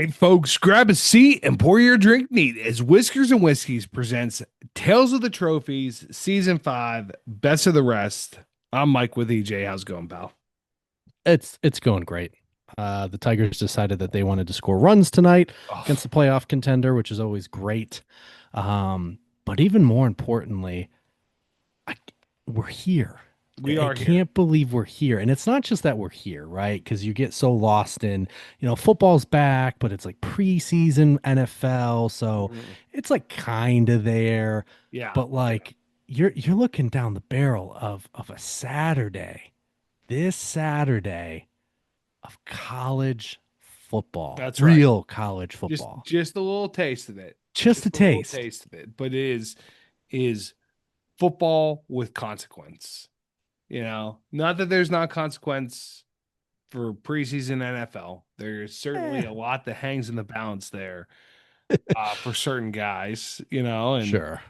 right, folks, grab a seat and pour your drink neat as Whiskers and Whiskeys presents Tales of the Trophies, Season 5, Best of the Rest. I'm Mike with EJ. How's it going, pal? It's going great. The Tigers decided that they wanted to score runs tonight Oh, against the playoff contender, which is always great. But even more importantly, I, we're here. we I are here. can't believe we're here. And it's not just that we're here, right? Because you get so lost in, football's back, but it's like preseason NFL. So Mhm. it's like kind of there. Yeah. But like you're looking down the barrel of a Saturday, this Saturday of college football, That's right. real college Just football. just a little taste of it. Just a Just a little taste. taste of it. But it is football with consequence. Not that there's not consequence for preseason NFL. There's certainly Eh, a lot that hangs in the balance there for certain guys, and sure.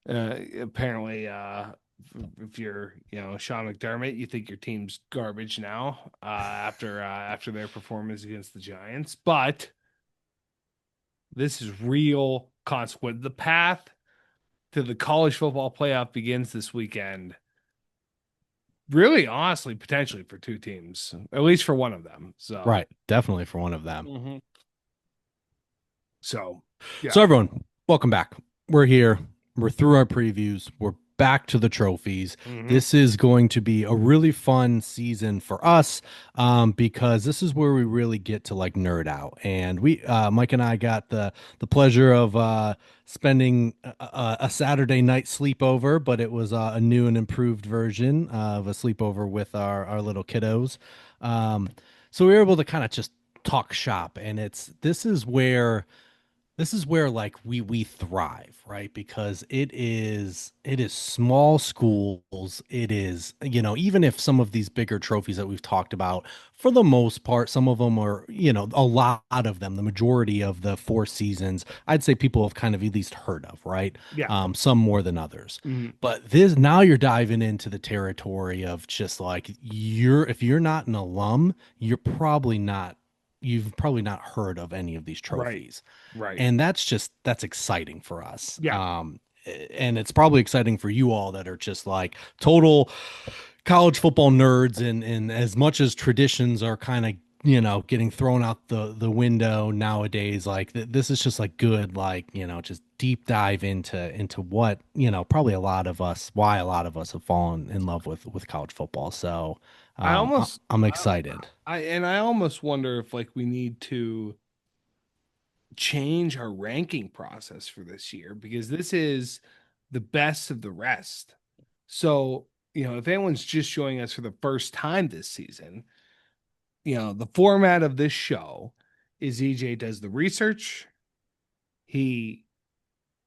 apparently, if you're, Sean McDermott, you think your team's garbage now after their performance against the Giants. But this is real consequence. The path to the college football playoff begins this weekend. Really, honestly, potentially for two teams, at least for one of them. So, Right. Definitely for one of them. mhm. So yeah. So, everyone, welcome back. We're here. We're through our previews. We're back to the trophies. Hmm. This is going to be a really fun season for us because this is where we really get to like nerd out. And Mike and I got the pleasure of spending a Saturday night sleepover, but it was a new and improved version of a sleepover with our little kiddos. Um, so we were able to kind of just talk shop, and this is where like we thrive, right? Because it is small schools. It is, even if some of these bigger trophies that we've talked about, for the most part, some of them are, a lot of them, the majority of the four seasons, I'd say people have kind of at least heard of, right? Yeah. Some more than others. Mhm. But this now you're diving into the territory of just like if you're not an alum, you've probably not heard of any of these Right. trophies, Right. and that's exciting for us. Yeah. And it's probably exciting for you all that are just like total college football nerds, and as much as traditions are kind of getting thrown out the window nowadays, like this is just like good, like just deep dive into what probably why a lot of us have fallen in love with college football. So I I, almost I'm I, excited. I almost wonder if like we need to change our ranking process for this year because this is the best of the rest. So, if anyone's just joining us for the first time this season, the format of this show is EJ does the research, he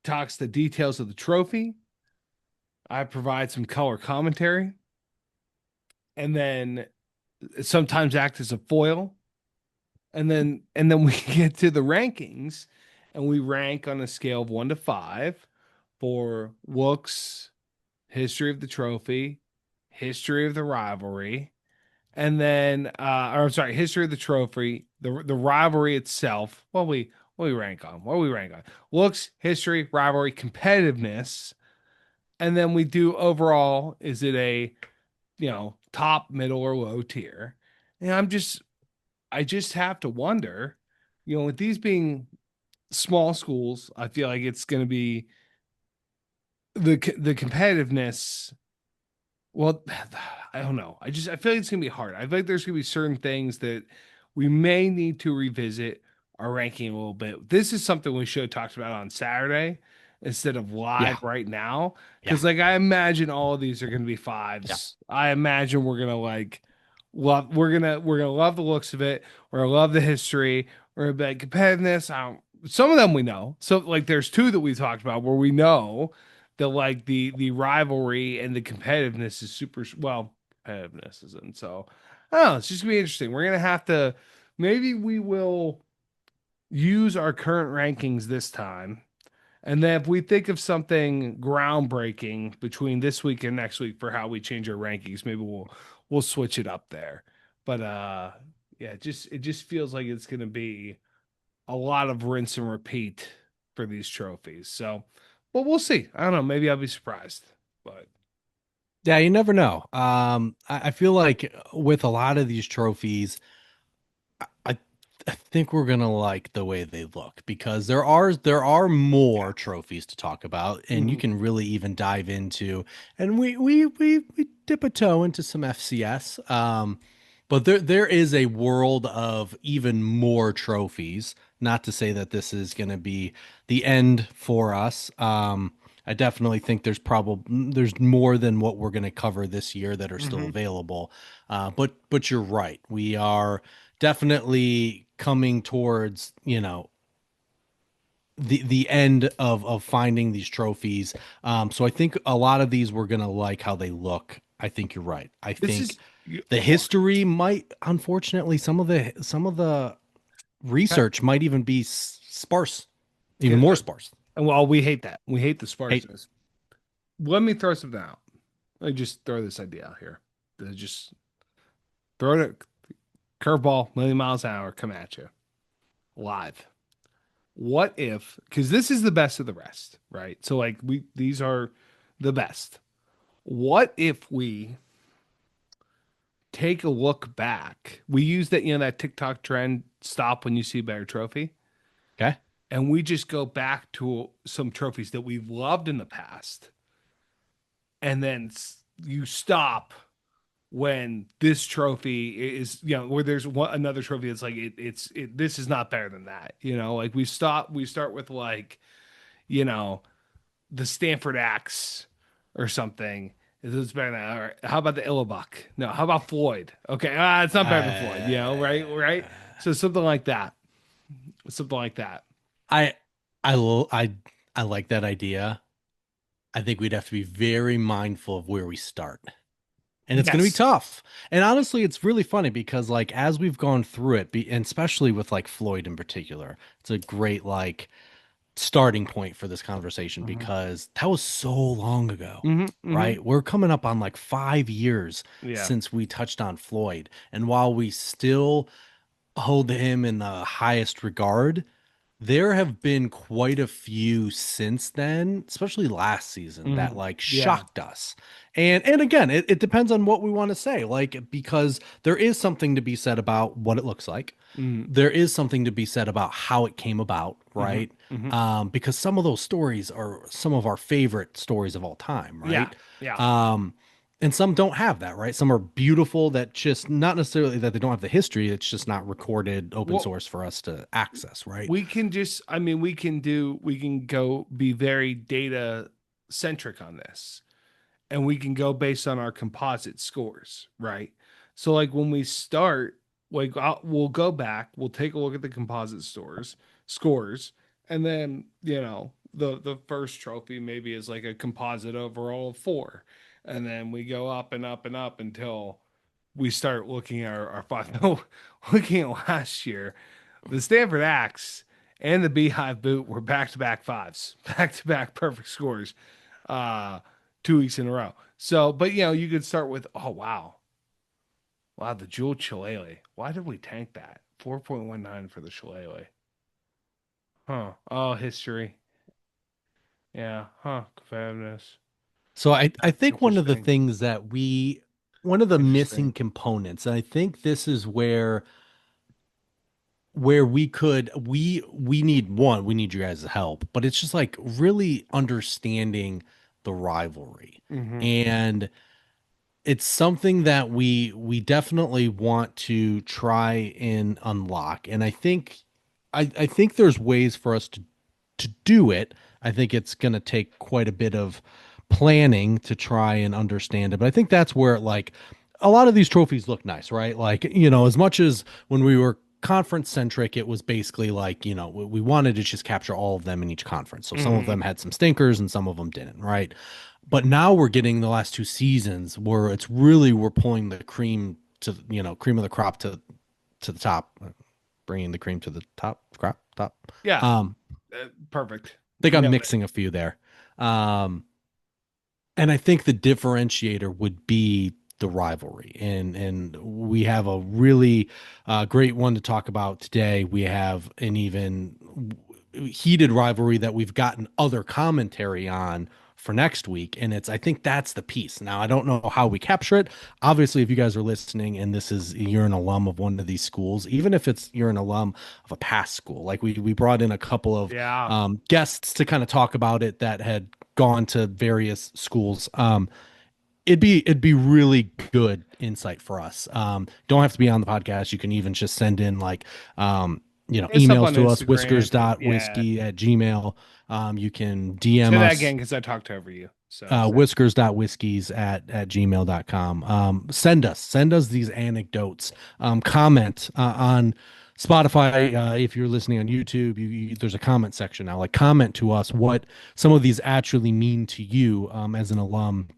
talks the details of the trophy, I provide some color commentary, and then sometimes act as a foil, and then we get to the rankings, and we rank on a scale of 1 to 5 for looks, history of the trophy, history of the rivalry, and then or I'm sorry, history of the trophy, the rivalry itself. What we rank on? What we rank on? Looks, history, rivalry, competitiveness, and then we do overall. Is it a top, middle, or low tier? And I just have to wonder, with these being small schools, I feel like it's going to be the competitiveness. Well, I don't know. I feel like it's gonna be hard. I feel like there's gonna be certain things that we may need to revisit our ranking a little bit. This is something we should have talked about on Saturday instead of Yeah, live right now. yeah, Because like I imagine all of these are gonna be yeah. fives. I imagine we're gonna like love we're gonna love the looks of it. We're gonna love the history. We're gonna be like competitiveness. I don't some of them we know. So like there's two that we talked about where we know the like the rivalry and the competitiveness is super well competitiveness isn't so I don't know, it's just gonna be interesting. We're gonna have to maybe we will use our current rankings this time, and then if we think of something groundbreaking between this week and next week for how we change our rankings, maybe we'll switch it up there. But yeah, it just feels like it's gonna be a lot of rinse and repeat for these trophies. So, but we'll see. I don't know. Maybe I'll be surprised. But Yeah, you never know. I feel like with a lot of these trophies, I I think we're gonna like the way they look because there are more yeah. trophies to talk about, and you Mhm. can really even dive into, and we dip a toe into some FCS. But there is a world of even more trophies. Not to say that this is gonna be the end for us. I definitely think there's more than what we're gonna cover this year that are still Mhm. available. But you're right. We are definitely coming towards, the end of finding these trophies. So I think a lot of these we're gonna like how they look. I think you're right. I This think is the history might, unfortunately, some of the research might even be sparse, even yeah. more sparse. Well, we hate that. We hate the Hey, sparseness. Let me throw something out. Let me just throw this idea out here. Just throw it curveball, million miles an hour, come at you live. What if, because this is the best of the rest, right? So like these are the best. What if we take a look back? We use that, that TikTok trend, stop when you see a better trophy, okay. and we just go back to some trophies that we've loved in the past, and then you stop when this trophy is, where there's another trophy that's like this is not better than that, like we start with like, you know the Stanford axe or something. It's better than that. All right. How about the Illabuck? No, how about Floyd? Okay, it's not better than Floyd, right, right. So something like that, something like that. I I like that idea. I think we'd have to be very mindful of where we start. And it's going to be Yes. tough. And honestly, it's really funny because like as we've gone through it, and especially with like Floyd in particular, it's a great like starting point for this conversation Hmm. because that was so long ago, Hmm. Hmm. right? We're coming up on like 5 years Yeah. since we touched on Floyd. And while we still hold him in the highest regard, there have been quite a few since then, especially last season, that Hmm. like Yeah. shocked us. And again, it depends on what we want to say. Like, because there is something to be said about what it looks like. Hmm. There is something to be said about how it came about, Hmm. right? Hmm. Because some of those stories are some of our favorite stories of all time, Yeah. right? Yeah. Um, and some don't have that, right? Some are beautiful that just not necessarily that they don't have the history, it's just not recorded open Well, source for us to access, right? we can just, I mean, we can go be very data centric on this, and we can go based on our composite scores, right? So like when we start, like we'll go back, we'll take a look at the composite stores scores, and then the first trophy maybe is like a composite overall of 4, and then we go up and up and up until we start looking at our five. Looking at last year, the Stanford Axe and the Beehive Boot were back to back fives, back to back perfect scores, uh, 2 weeks in a row. So, but you could start with, oh wow, wow, the Jewel Shillelagh. Why did we tank that? 4.19 for the Shillelagh. Huh. Oh, history. Yeah. Huh. Competitiveness. So I think one of the Interesting. things one of the missing Interesting. components, and I think this is where we need we need you guys' help, but it's just like really understanding the rivalry. Mm-hmm. And it's something that we definitely want to try and unlock. And I think there's ways for us to do it. I think it's going to take quite a bit of planning to try and understand it. But I think that's where like a lot of these trophies look nice, right? Like, as much as when we were conference centric, it was basically like, we wanted to just capture all of them in each conference. So some of Mm-hmm. them had some stinkers and some of them didn't, right? But now we're getting the last 2 seasons where it's really we're pulling the cream to, cream of the crop to the top, bringing the cream to the top, crop top. Yeah. Um, Perfect. think I'm Nailed it. mixing a few there. And I think the differentiator would be the rivalry, and we have a really great one to talk about today. We have an even heated rivalry that we've gotten other commentary on for next week, and I think that's the piece. Now I don't know how we capture it. Obviously, if you guys are listening and you're an alum of one of these schools, even if you're an alum of a past school, like we brought in a couple of Yeah. guests to kind of talk about it that had gone to various schools. It'd be really good insight for us. Don't have to be on the podcast. You can even just send in Hit us up emails on to us, Instagram. Yeah. whiskers.whiskey@gmail. You can DM Say that us again because I talked over you. So say it. whiskers.whiskies at gmail.com. Send us these anecdotes. Comment on Spotify. If you're listening on YouTube, there's a comment section now. Like, comment to us what some of these actually mean to you as an alum,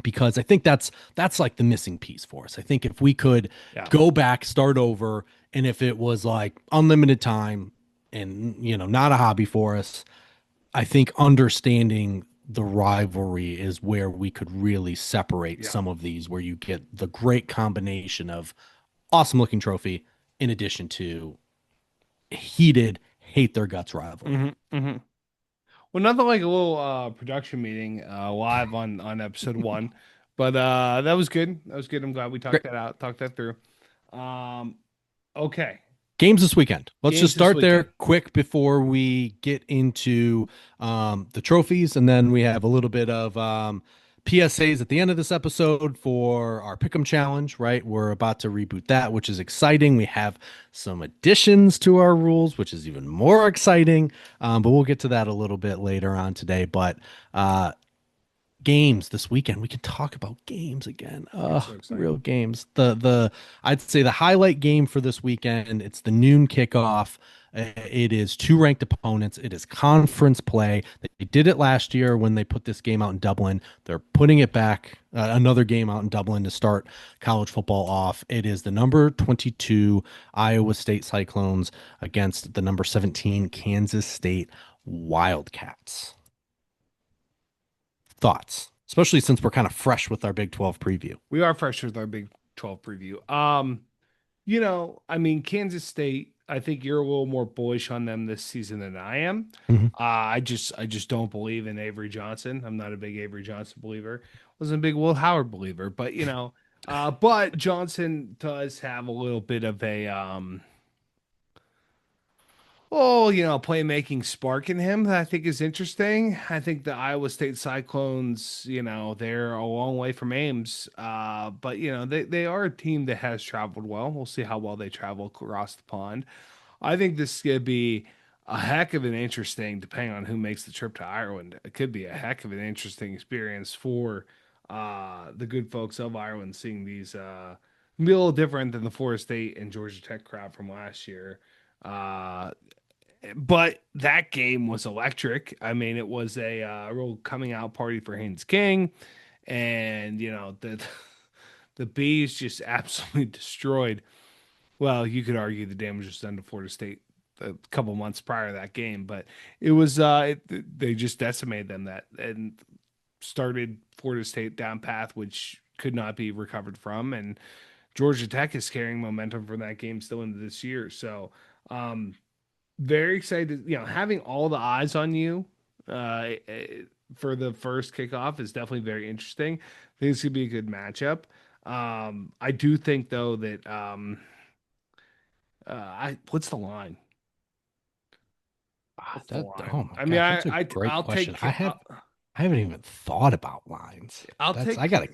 because I think that's like the missing piece for us. I think if we could Yeah. go back, start over, and if it was like unlimited time and not a hobby for us, I think understanding the rivalry is where we could really separate Yeah. some of these, where you get the great combination of awesome looking trophy in addition to heated hate their guts rivalry. Hmm. Well, nothing like a little production meeting live on episode one, but that was good. That was good. I'm glad we talked Great. that out, talked that through. Um, okay, Games this weekend. Let's just games this start there weekend. quick before we get into the trophies. And then we have a little bit of PSAs at the end of this episode for our Pick'em Challenge, right? We're about to reboot that, which is exciting. We have some additions to our rules, which is even more exciting. But we'll get to that a little bit later on today. But games this weekend. We can talk about games again. I'm so excited. Real games. The I'd say the highlight game for this weekend, it's the noon kickoff. It is two ranked opponents. It is conference play. They did it last year when they put this game out in Dublin. They're putting it back, another game out in Dublin to start college football off. It is the number 22 Iowa State Cyclones against the number 17 Kansas State Wildcats. Thoughts, especially since we're kind of fresh with our Big 12 preview. We are fresh with our Big 12 preview. I mean, Kansas State, I think you're a little more bullish on them this season than I am. Mhm. I just don't believe in Avery Johnson. I'm not a big Avery Johnson believer. Wasn't a big Will Howard believer, but but Johnson does have a little bit of a playmaking spark in him that I think is interesting. I think the Iowa State Cyclones, they're a long way from Ames. But they are a team that has traveled well. We'll see how well they travel across the pond. I think this is gonna be a heck of an interesting, depending on who makes the trip to Ireland. It could be a heck of an interesting experience for the good folks of Ireland, seeing these be a little different than the Florida State and Georgia Tech crowd from last year. Uh, but that game was electric. I mean, it was a real coming out party for Haynes King, and the bees just absolutely destroyed. Well, you could argue the damage was done to Florida State a couple months prior to that game, but it was they just decimated them that and started Florida State down path, which could not be recovered from, and Georgia Tech is carrying momentum from that game still into this year. So. Very excited. Having all the eyes on you for the first kickoff is definitely very interesting. I think it's gonna be a good matchup. I do think though that I what's the line? What's the Oh line? my I mean, gosh, that's a great I'll question. take I haven't even thought about lines. I'll That's take. I gotta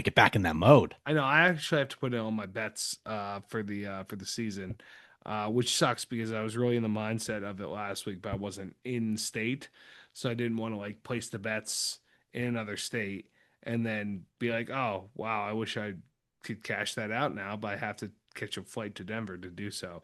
get back in that mode. I know I actually have to put it on my bets for the season, which sucks because I was really in the mindset of it last week, but I wasn't in state, so I didn't want to like place the bets in another state and then be like, oh wow, I wish I could cash that out now, but I have to catch a flight to Denver to do so.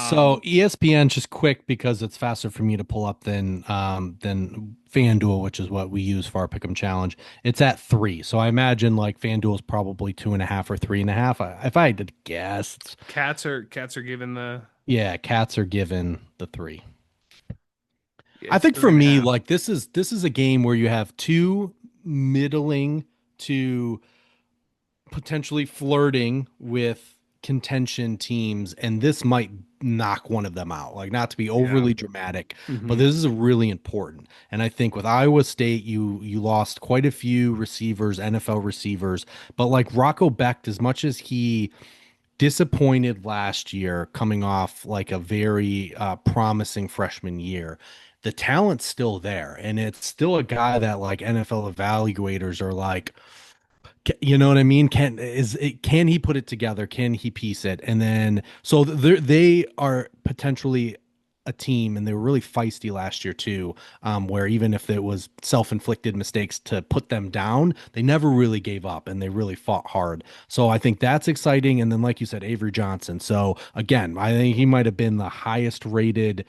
So Um, ESPN, just quick because it's faster for me to pull up than FanDuel, which is what we use for our Pick'em challenge. It's at 3. So I imagine like FanDuel is probably 2.5 or 3.5. If I had to guess, cats are given the yeah, cats are given the 3. I it's think three for and a me, half. like this is a game where you have two middling to potentially flirting with contention teams, and this might knock one of them out. Like, not to be Yeah. overly dramatic, but Hmm. this is really important. And I think with Iowa State, you lost quite a few receivers, NFL receivers, but like Rocco Becht, as much as he disappointed last year, coming off like a very promising freshman year, the talent's still there, and it's still a guy that like NFL evaluators are like, you know what I mean? Can he put it together? Can he piece it? And then so they are potentially a team, and they were really feisty last year too. Where even if it was self-inflicted mistakes to put them down, they never really gave up, and they really fought hard. So I think that's exciting. And then, like you said, Avery Johnson. So again, I think he might have been the highest rated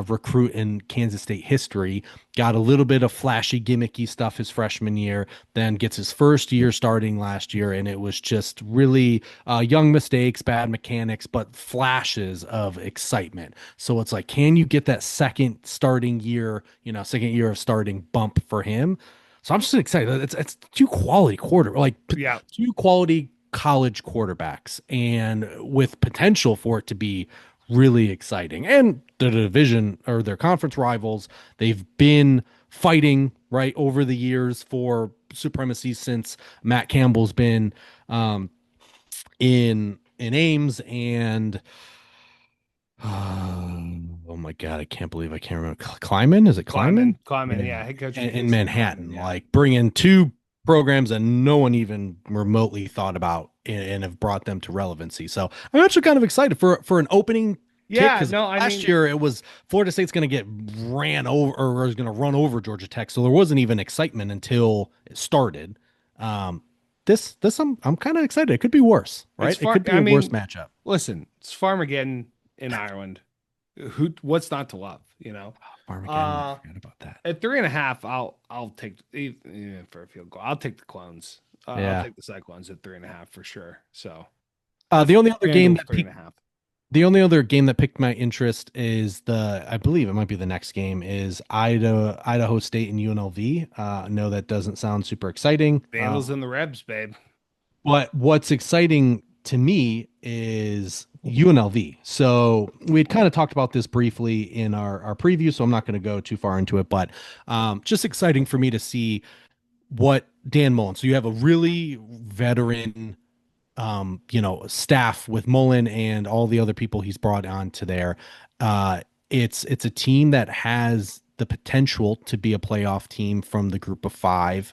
recruit in Kansas State history. Got a little bit of flashy, gimmicky stuff his freshman year, then gets his first year starting last year, and it was just really young mistakes, bad mechanics, but flashes of excitement. So it's like, can you get that second year of starting bump for him? So I'm just excited. It's two quality Yeah. two quality college quarterbacks, and with potential for it to be really exciting. And the division or their conference rivals, they've been fighting right over the years for supremacy since Matt Campbell's been in Ames, and oh my god, I can't believe I can't remember. Kleiman, is it Kleiman? Kleiman, Yeah, yeah, head coach for in K-State, Kleiman, Manhattan, yeah. like bringing two programs that no one even remotely thought about, and have brought them to relevancy. So I'm actually kind of excited for an opening kick, Yeah, because no, I last mean, year it was Florida State's going to get ran over, or was going to run over Georgia Tech, so there wasn't even excitement until it started. Um, this I'm kind of excited. It could be worse, it's right? It far. could be I a worse mean, matchup. listen, it's Farmageddon in Ireland. What's not to love, you know? Armageddon, I Uh, forgot about that. at 3.5, I'll take even for a field goal. I'll take the clones. I'll Yeah. take the Cyclones at 3.5 for sure. So The only other game Vandals that three and piqued a half. the only other game that piqued my interest is I believe it might be the next game, is Idaho State and UNLV. I know that doesn't sound super exciting. Vandals and the Rebs, babe. But what's exciting to me is UNLV. So we had kind of talked about this briefly in our preview, so I'm not going to go too far into it, but just exciting for me to see what Dan Mullen. So you have a really veteran staff with Mullen and all the other people he's brought on to there. Uh, it's a team that has the potential to be a playoff team from the group of five.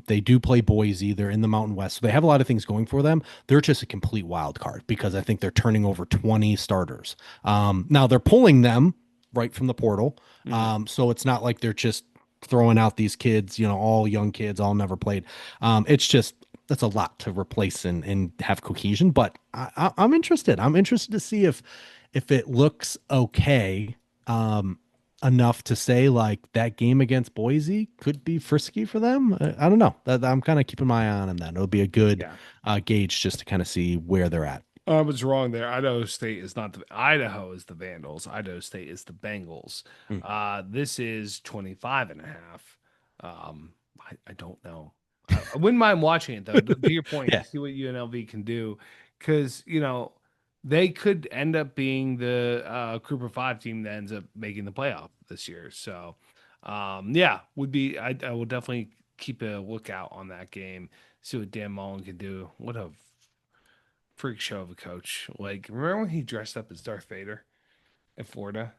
They do play Boise. They're in the Mountain West, so they have a lot of things going for them. They're just a complete wild card because I think they're turning over 20 starters. Now they're pulling them right from the portal, Mhm. so it's not like they're just throwing out these kids, all young kids, all never played. It's just that's a lot to replace and have cohesion. But I'm interested. I'm interested to see if it looks okay, enough to say like that game against Boise could be frisky for them. I don't know. I'm kind of keeping my eye on them. Then it'll be a good Yeah. gauge just to kind of see where they're at. I was wrong there. Idaho State is not the Idaho is the Vandals. Idaho State is the Bengals. Mm. This is 25.5. I don't know. I wouldn't mind watching it though. To your point, to Yeah. see what UNLV can do, because they could end up being the group of five team that ends up making the playoff this year. So, yeah, would be. I will definitely keep a lookout on that game. See what Dan Mullen can do. What a freak show of a coach. Like, remember when he dressed up as Darth Vader in Florida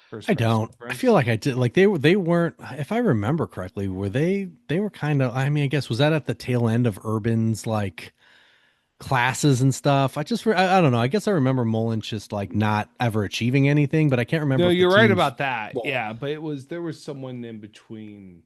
for his I press don't. I feel conference? like I did. Like they weren't. If I remember correctly, were they were kind of. I mean, I guess was that at the tail end of Urban's like classes and stuff. I don't know. I guess I remember Mullen just like not ever achieving anything, but I can't remember No, if the you're right teams. about that. Well, Yeah, but there was someone in between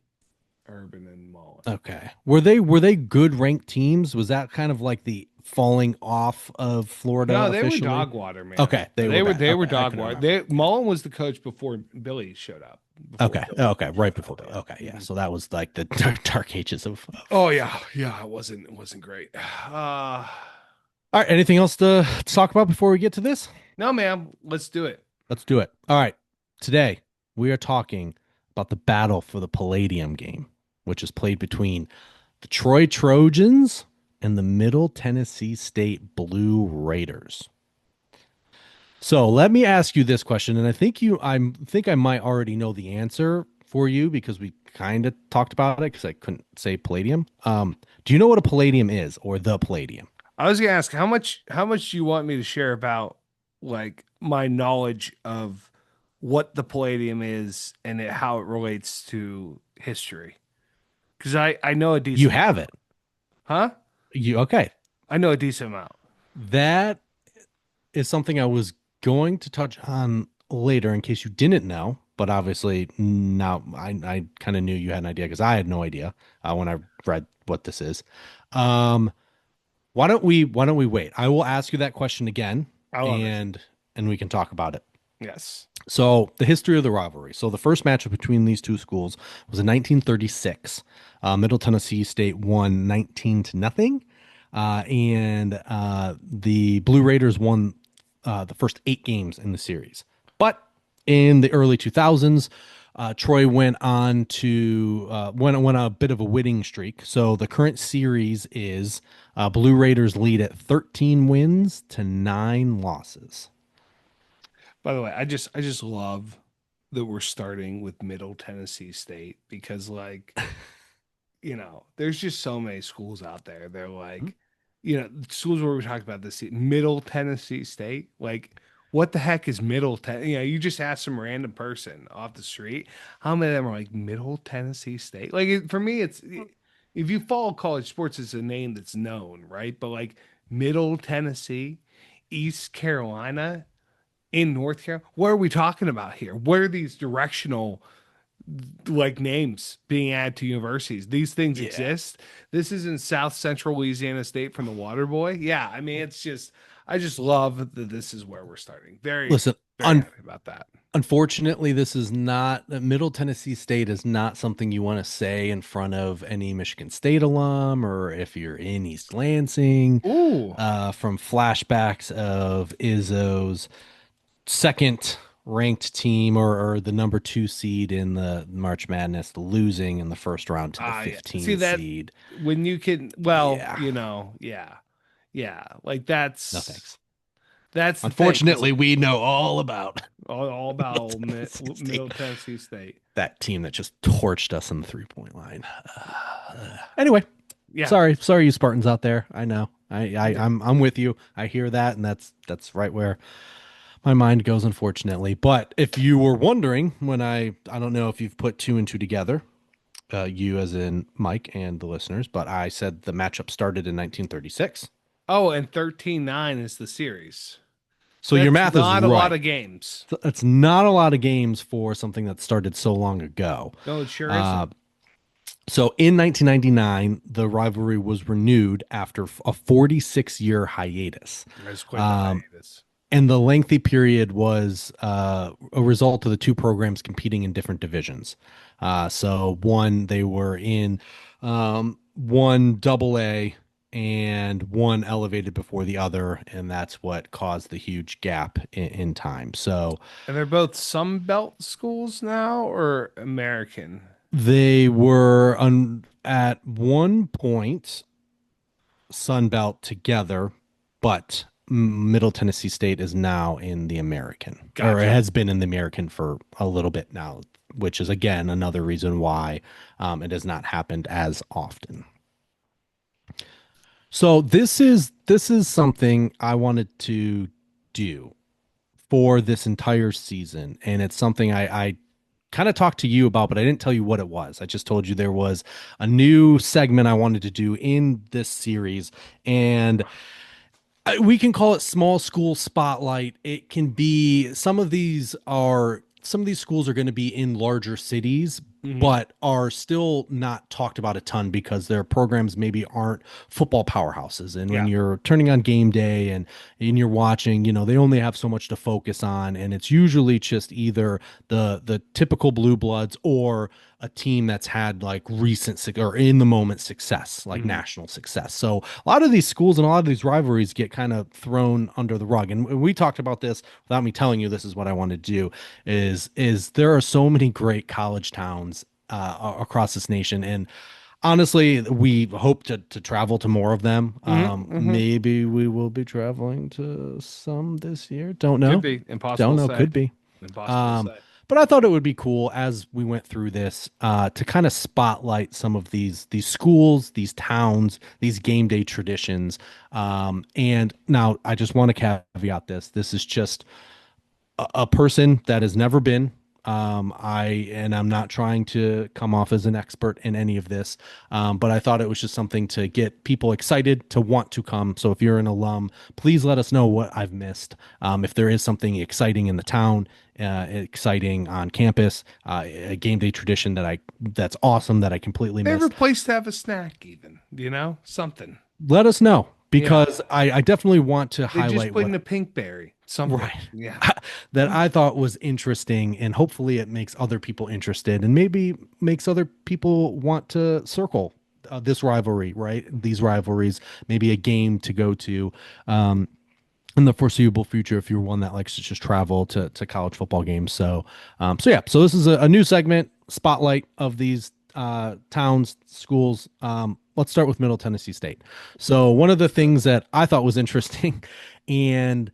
Urban and Mullen. okay. Were they good ranked teams? Was that kind of like the falling off of Florida No, they were officially? dog water, man. Okay, they were bad. They were Okay, I dog couldn't water. remember. They Mullen was the coach before Billy showed up. Before Okay, Billy okay, right showed before. up. Okay, Yeah. yeah. Mhm. So that was like the dark ages of. Oh yeah, yeah. It wasn't great. All right. Anything else to talk about before we get to this? No, man. Let's do it. Let's do it. All right. Today, we are talking about the battle for the Palladium game, which is played between the Troy Trojans and the Middle Tennessee State Blue Raiders. So let me ask you this question, and I think I might already know the answer for you because we kind of talked about it because I couldn't say Palladium. Do you know what a Palladium is or the Palladium? I was gonna ask how much do you want me to share about like my knowledge of what the Palladium is and how it relates to history? Because I know a You decent have amount. it. Huh? You okay? I know a decent amount. That is something I was going to touch on later in case you didn't know, but obviously now I kind of knew you had an idea because I had no idea when I read what this is. Um, why don't we wait? I will ask you that question again I love it. and we can talk about it. Yes. So the history of the rivalry. So the first matchup between these two schools was in 1936. Middle Tennessee State won 19 to nothing, and the Blue Raiders won the first 8 games in the series. But in the early 2000s, Troy went on to went a bit of a winning streak. So the current series is Blue Raiders lead at 13 wins to 9 losses. By the way, I just love that we're starting with Middle Tennessee State because there's just so many schools out there. They're schools where we talked about this, Middle Tennessee State. Like, what the heck is Middle Ten? You just ask some random person off the street, how many of them are like Middle Tennessee State? For me, if you follow college sports, it's a name that's known, right? But like Middle Tennessee, East Carolina, in North Carolina, what are we talking about here? What are these directional names being added to universities? These things Yeah. exist. This is in South Central Louisiana State from the Water Boy. Yeah, I mean, I just love that this is where we're starting. Very, Listen, very happy about that. unfortunately, this is not Middle Tennessee State is not something you want to say in front of any Michigan State alum or if you're in East Lansing, Ooh, from flashbacks of Izzo's second ranked team or the number 2 seed in the March Madness, losing in the first round to the yeah. See 15 that seed. when you can, Yeah, yeah, yeah. Like no thanks. that's the thing because Unfortunately, we know all about all Middle about Tennessee Middle State, Tennessee State. that team that just torched us in the 3 point line. Anyway, Yeah, sorry, you Spartans out there. I know. yeah. I'm with you. I hear that, and that's right where my mind goes, unfortunately. But if you were wondering, when I don't know if you've put two and two together, you as in Mike and the listeners, but I said the matchup started in 1936. Oh, and 13-9 is the series. So your That's math is not a lot right. of games. That's not a lot of games for something that started so long ago. No, it sure isn't. Uh, so in 1999, the rivalry was renewed after a 46-year hiatus. That's quite the hiatus. And the lengthy period was a result of the two programs competing in different divisions. So one, they were in one double A and one elevated before the other. And that's what caused the huge gap in time. So And they're both Sun Belt schools now or American? they were at one point Sunbelt together, but Middle Tennessee State is now in the American, or it Gotcha. has been in the American for a little bit now, which is again another reason why it has not happened as often. So this is something I wanted to do for this entire season, and it's something I kind of talked to you about, but I didn't tell you what it was. I just told you there was a new segment I wanted to do in this series, and we can call it small school spotlight. It can be some of these schools are going to be in larger cities, Hmm. but are still not talked about a ton because their programs maybe aren't football powerhouses. And when Yeah. you're turning on game day and you're watching, they only have so much to focus on, and it's usually just either the typical blue bloods or a team that's had like or in the moment success, like Hmm. national success. So a lot of these schools and a lot of these rivalries get kind of thrown under the rug. And we talked about this without me telling you this is what I want to do is there are so many great college towns across this nation. And Honestly, we hope to travel to more of them. Hmm. Maybe we will be traveling to some this year. Don't Could know. be impossible Don't to know. say. Could be. Impossible to Um, say. but I thought it would be cool as we went through this to kind of spotlight some of these schools, these towns, these game day traditions. And now I just want to caveat this. This is just a person that has never been. I'm not trying to come off as an expert in any of this, but I thought it was just something to get people excited to want to come. So if you're an alum, please let us know what I've missed. If there is something exciting in the town, exciting on campus, a game day tradition that's awesome that I completely missed, Favorite place to have a snack, even, something. let us know Yeah. because I definitely want to They just highlight put in what a pink berry. Something. right. Yeah. That I thought was interesting, and hopefully it makes other people interested, and maybe makes other people want to circle this rivalry, right? These rivalries, maybe a game to go to in the foreseeable future if you're one that likes to just travel to college football games. So yeah, so this is a new segment, spotlight of these towns, schools. Let's start with Middle Tennessee State. So one of the things that I thought was interesting, and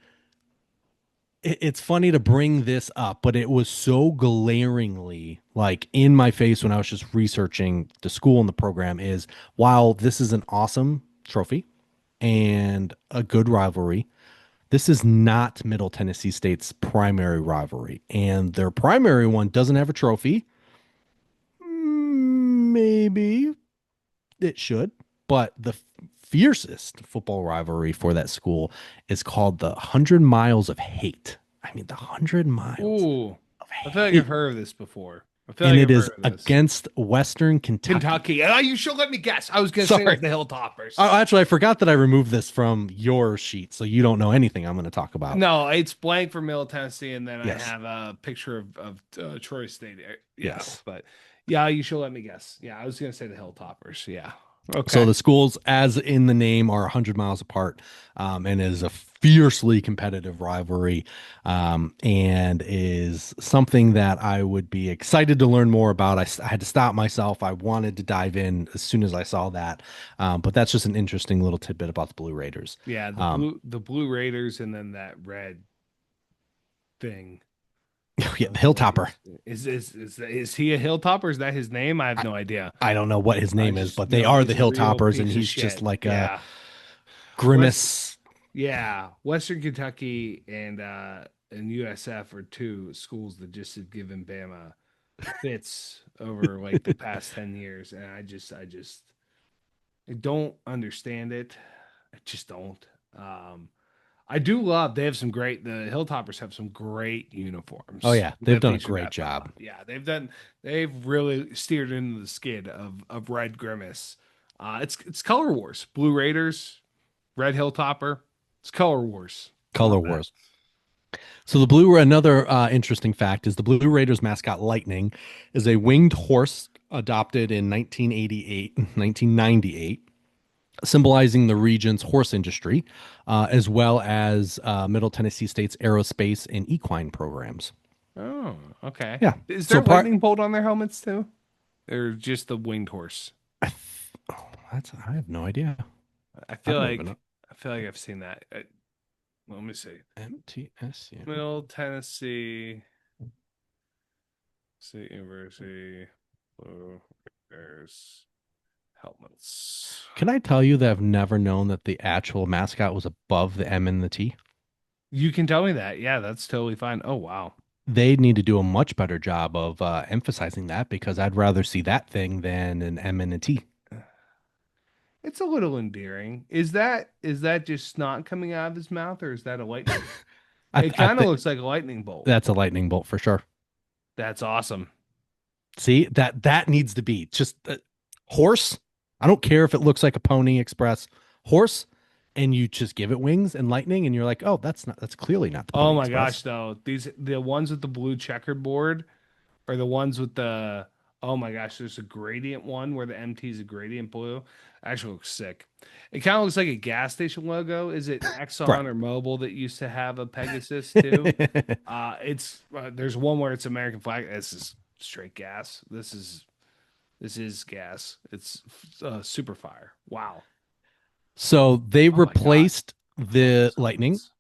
it's funny to bring this up, but it was so glaringly like in my face when I was just researching the school and the program is while this is an awesome trophy and a good rivalry, this is not Middle Tennessee State's primary rivalry. And their primary one doesn't have a trophy. Maybe it should, but the fiercest football rivalry for that school is called the 100 Miles of Hate. I mean, the 100 Miles Ooh. of I feel like I've Hate. heard of this before. I feel And like it I've is heard of this. against Western Kentucky. Kentucky. You should let me guess. I was gonna say it Sorry. was the Hilltoppers. Oh, actually, I forgot that I removed this from your sheet, so you don't know anything I'm going to talk about. No, it's blank for Middle Tennessee, and then I Yes. have a picture of Troy State. Yeah, Yes. but yeah, you should let me guess. Yeah, I was gonna say the Hilltoppers. Yeah. So Okay. the schools, as in the name, are 100 miles apart, and is a fiercely competitive rivalry, and is something that I would be excited to learn more about. I had to stop myself. I wanted to dive in as soon as I saw that, but that's just an interesting little tidbit about the Blue Raiders. Yeah, Um, the Blue Raiders, and then that red thing. yeah, the What Hilltopper. is he a Hilltopper? Is that his name? I have I, no idea. I don't know what his I name is, just but they know are the he's a real Hilltoppers, and piece of he's just shit. like a Yeah. West grimace. Yeah, Western Kentucky and USF are two schools that just have given Bama fits over like the past 10 years, and I don't understand it. I just don't. Um I do love they have some great the Hilltoppers have some great Oh uniforms yeah, they've that done a feature great that job. fella. Yeah, they've really steered into the skid of Red Grimace. It's Color Wars. Blue Raiders, Red Hilltopper. It's Color Wars. Color Love that. Wars. So the blue, another interesting fact is the Blue Raiders mascot Lightning is a winged horse adopted in 1988, 1998, symbolizing the region's horse industry, as well as Middle Tennessee State's aerospace and equine programs. Oh, okay. Yeah. Is So there part, lightning bolt on their helmets too? Or just the winged horse? oh, I have no idea. I I feel don't even like know. I feel like I've seen that. Let me see. MTS. Yeah. Middle Tennessee State University Blue Bears helmets. Can I tell you that I've never known that the actual mascot was above the M and the T? You can tell me that. Yeah, that's totally fine. Oh wow. They need to do a much better job of emphasizing that because I'd rather see that thing than an M and a T. It's a little endearing. Is that just snot coming out of his mouth, or is that a lightning? It I kind of think looks like a lightning bolt. that's a lightning bolt for sure. That's awesome. See that needs to be just horse. I don't care if it looks like a Pony Express horse, and you just give it wings and lightning, and you're like, oh, that's clearly not the Oh Pony my Express. gosh, though. The ones with the blue checkered board are the ones with the oh my gosh, there's a gradient one where the MT is a gradient blue. Actually looks sick. It kind of looks like a gas station logo. Is it Right. Exxon or Mobil that used to have a Pegasus too? It's there's one where it's American flag. This is straight gas. This is gas. It's super fire. Wow. So they Oh my God. replaced I love the those lightning elements.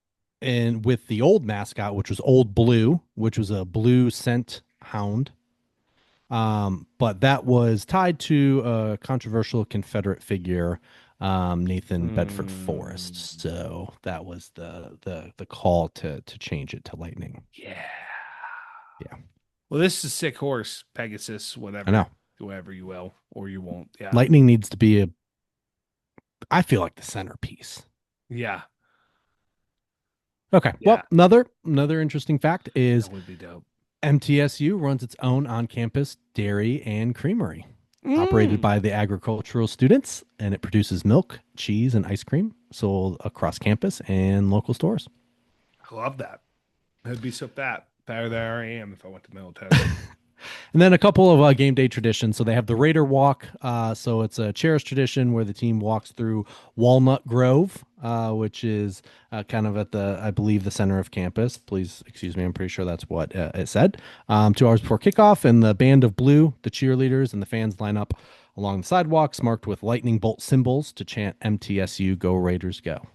and with the old mascot, which was Old Blue, which was a blue scent hound. But that was tied to a controversial Confederate figure, Nathan Bedford Forrest. Hmm. So that was the call to change it to lightning. Yeah. Yeah, Well, this is a sick horse, Pegasus, I know. whatever you will or you won't. Yeah. Lightning needs to be I feel like the centerpiece. Yeah. Okay. Yeah. Well, another interesting fact is That would be dope. MTSU runs its own on-campus dairy and creamery, operated Mm. by the agricultural students, and it produces milk, cheese, and ice cream sold across campus and local stores. I love that. I'd be so fat. Fatter than I already am if I went to military. And then a couple of game day traditions. So they have the Raider Walk. So it's a cherished tradition where the team walks through Walnut Grove, which is kind of at I believe, the center of campus. Please excuse me. I'm pretty sure that's what it said. 2 hours before kickoff, and the band of blue, the cheerleaders, and the fans line up along the sidewalks marked with lightning bolt symbols to chant MTSU Go Raiders Go.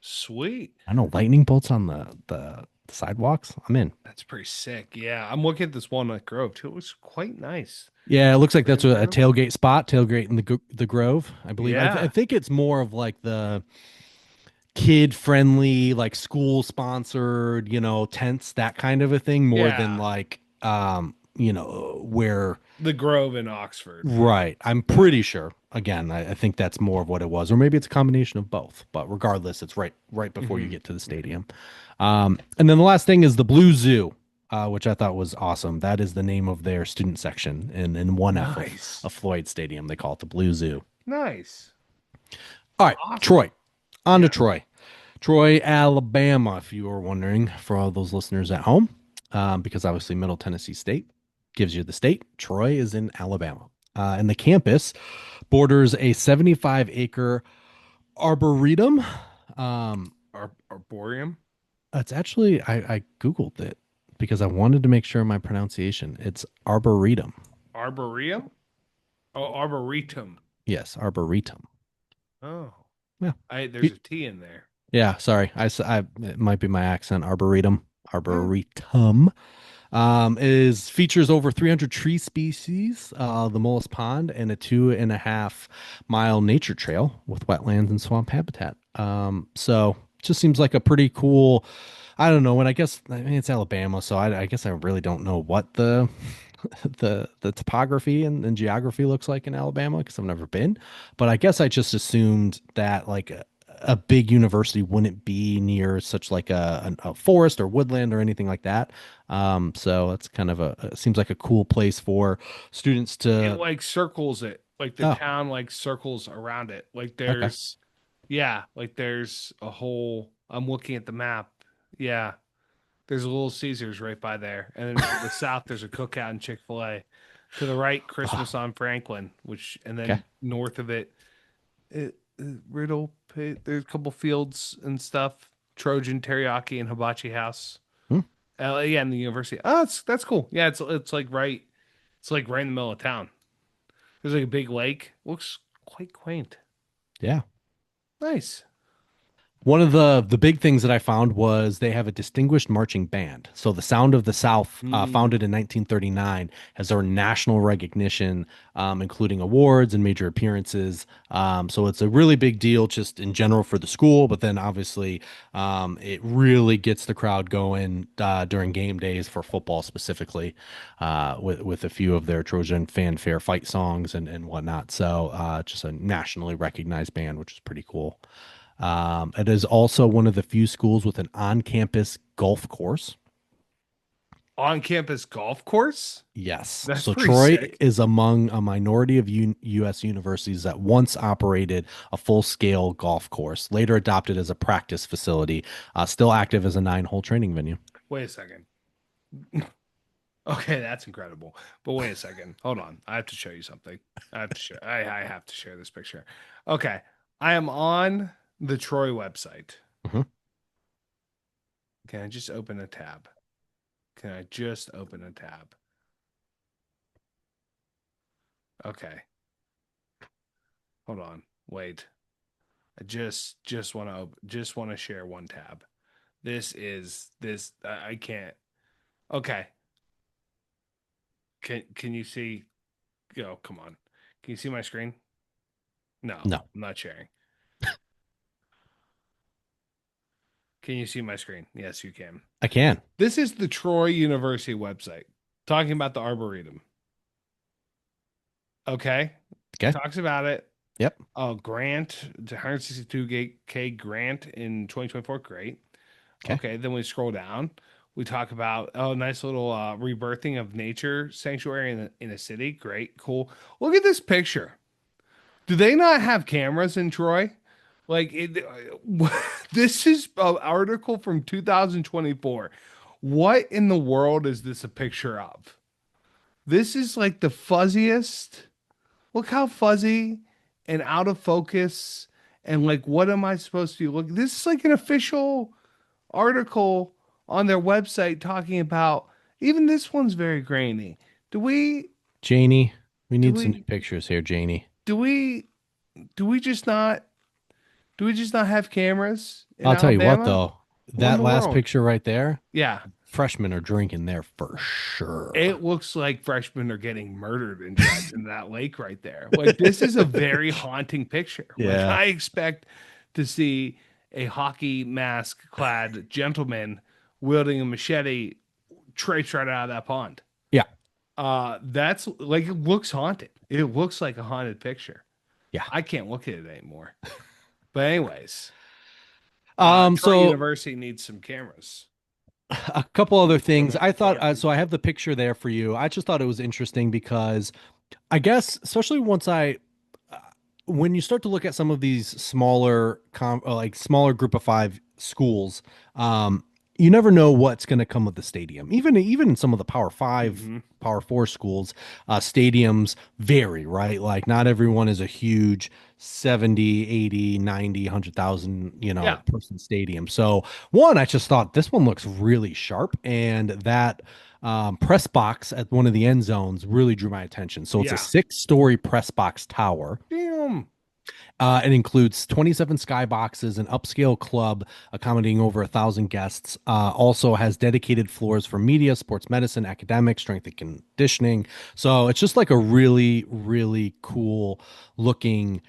Sweet. I know lightning bolts on the sidewalks. I'm in. That's pretty sick. Yeah. I'm looking at this Walnut Grove too. It looks quite nice. Yeah, it looks like that's Raider a Grove? tailgate spot, tailgate in the Grove, I believe. I Yeah. think it's more of like the kid friendly, like school sponsored, tents, that kind of a thing, more than Yeah. like, where. The Grove in Oxford. Right. I'm Yeah. pretty sure. Again, I think that's more of what it was, or maybe it's a combination of both. But regardless, it's right before you Hmm. get to the Hmm. stadium. And then the last thing is the Blue Zoo, which I thought was awesome. That is the name of their student section in 1F Nice. of Floyd Stadium. They call it the Blue Zoo. Nice. All right, Awesome. Troy. On to Yeah. Troy. Troy, Alabama, if you were wondering, for all those listeners at home, because obviously Middle Tennessee State gives you the state. Troy is in Alabama. And the campus borders a 75-acre arboretum. Arboreum? It's actually, I Googled it because I wanted to make sure of my pronunciation. It's arboretum. Arboreum? Oh, arboretum. Yes, arboretum. Oh. Yeah. There's a T in there. Yeah, sorry. It might be my accent. Arboretum. Hmm. Arboretum. Is features over 300 tree species, the Mullis Pond, and a 2.5 mile nature trail with wetlands and swamp habitat. So just seems like a pretty cool. I don't know. And I mean it's Alabama, so I guess I really don't know what the the topography and geography looks like in Alabama because I've never been. But I guess I just assumed that like a big university wouldn't be near such like a forest or woodland or anything like that. So that's kind of it seems like a cool place for students It to. like circles it. Like the Oh, town like circles around it. Like okay. there's yeah, like there's a whole I'm looking at the map. Yeah. There's a Little Caesars right by there. And then to the south there's a cookout and Chick-fil-A. To the right, Oh, Christmas on Franklin, and okay. then north of it, there's a couple fields and stuff. Trojan Teriyaki and Hibachi House. Hmm, Yeah, and the university. Oh, that's cool. Yeah, it's like right in the middle of town. There's like a big lake. Looks quite quaint. yeah. Nice. One of the big things that I found was they have a distinguished marching band. So the Sound of the South, Mm. founded in 1939, has earned national recognition, including awards and major appearances. So it's a really big deal just in general for the school, but then obviously it really gets the crowd going during game days for football specifically, with a few of their Trojan fanfare fight songs and whatnot. So just a nationally recognized band, which is pretty cool. It is also one of the few schools with an on-campus golf course. On campus golf course? Yes. That's So pretty Troy sick. is among a minority of U.S. universities that once operated a full-scale golf course, later adopted as a practice facility, still active as a 9-hole training venue. Wait a second. Okay, that's incredible. But wait a second. Hold on. I have to show you something. I have to share this picture. Okay. I am on the Troy website. Mhm. Can I just open a tab? Can I just open a tab? Okay. Hold on. Wait. I just want to share one tab. I can't. Okay. Can you see? Oh, come on. Can you see my screen? No, No, I'm not sharing. Can you see my screen? Yes, you can. I can. This is the Troy University website talking about the Arboretum. Okay. Okay. Talks about it. Yep. Oh, grant, the 162K grant in 2024. Great. Okay. Okay. Then we scroll down. We talk about, oh, nice little rebirthing of nature sanctuary in a city. Great. Cool. Look at this picture. Do they not have cameras in Troy? Like this is an article from 2024. What in the world is this a picture of? This is like the fuzziest. Look how fuzzy and out of focus and like what am I supposed to look? This is like an official article on their website talking about even this one's very grainy. Do we Janie, we do need some new we pictures here, Janie. do we do we just not do we just not have cameras in I'll tell you what, Alabama? though, What in that the last world? picture right there, Yeah. freshmen are drinking there for sure. It looks like freshmen are getting murdered and dragged into that lake right there. Like this is a very haunting picture. Like Yeah. I expect to see a hockey mask clad gentleman wielding a machete traipse right out of that pond. Yeah. That's like it looks haunted. It looks like a haunted picture. Yeah. I can't look at it anymore. But anyways, Troy So University needs some cameras. a couple other things. From I thought from so I have the picture there for you. I just thought it was interesting because I guess especially once I when you start to look at some of these smaller like smaller group of five schools, you never know what's going to come of the stadium. Even in some of the power five, hmm power four schools, stadiums vary, right? Like not everyone is a huge 70, 80, 90, 100,000, Yeah. person stadium. So one, I just thought this one looks really sharp, and that press box at one of the end zones really drew my attention. So it's a Yeah. 6-story press box tower. Damn. It includes 27 skyboxes, an upscale club accommodating over 1,000 guests. Also has dedicated floors for media, sports medicine, academics, strength and conditioning. So it's just like a really, really cool looking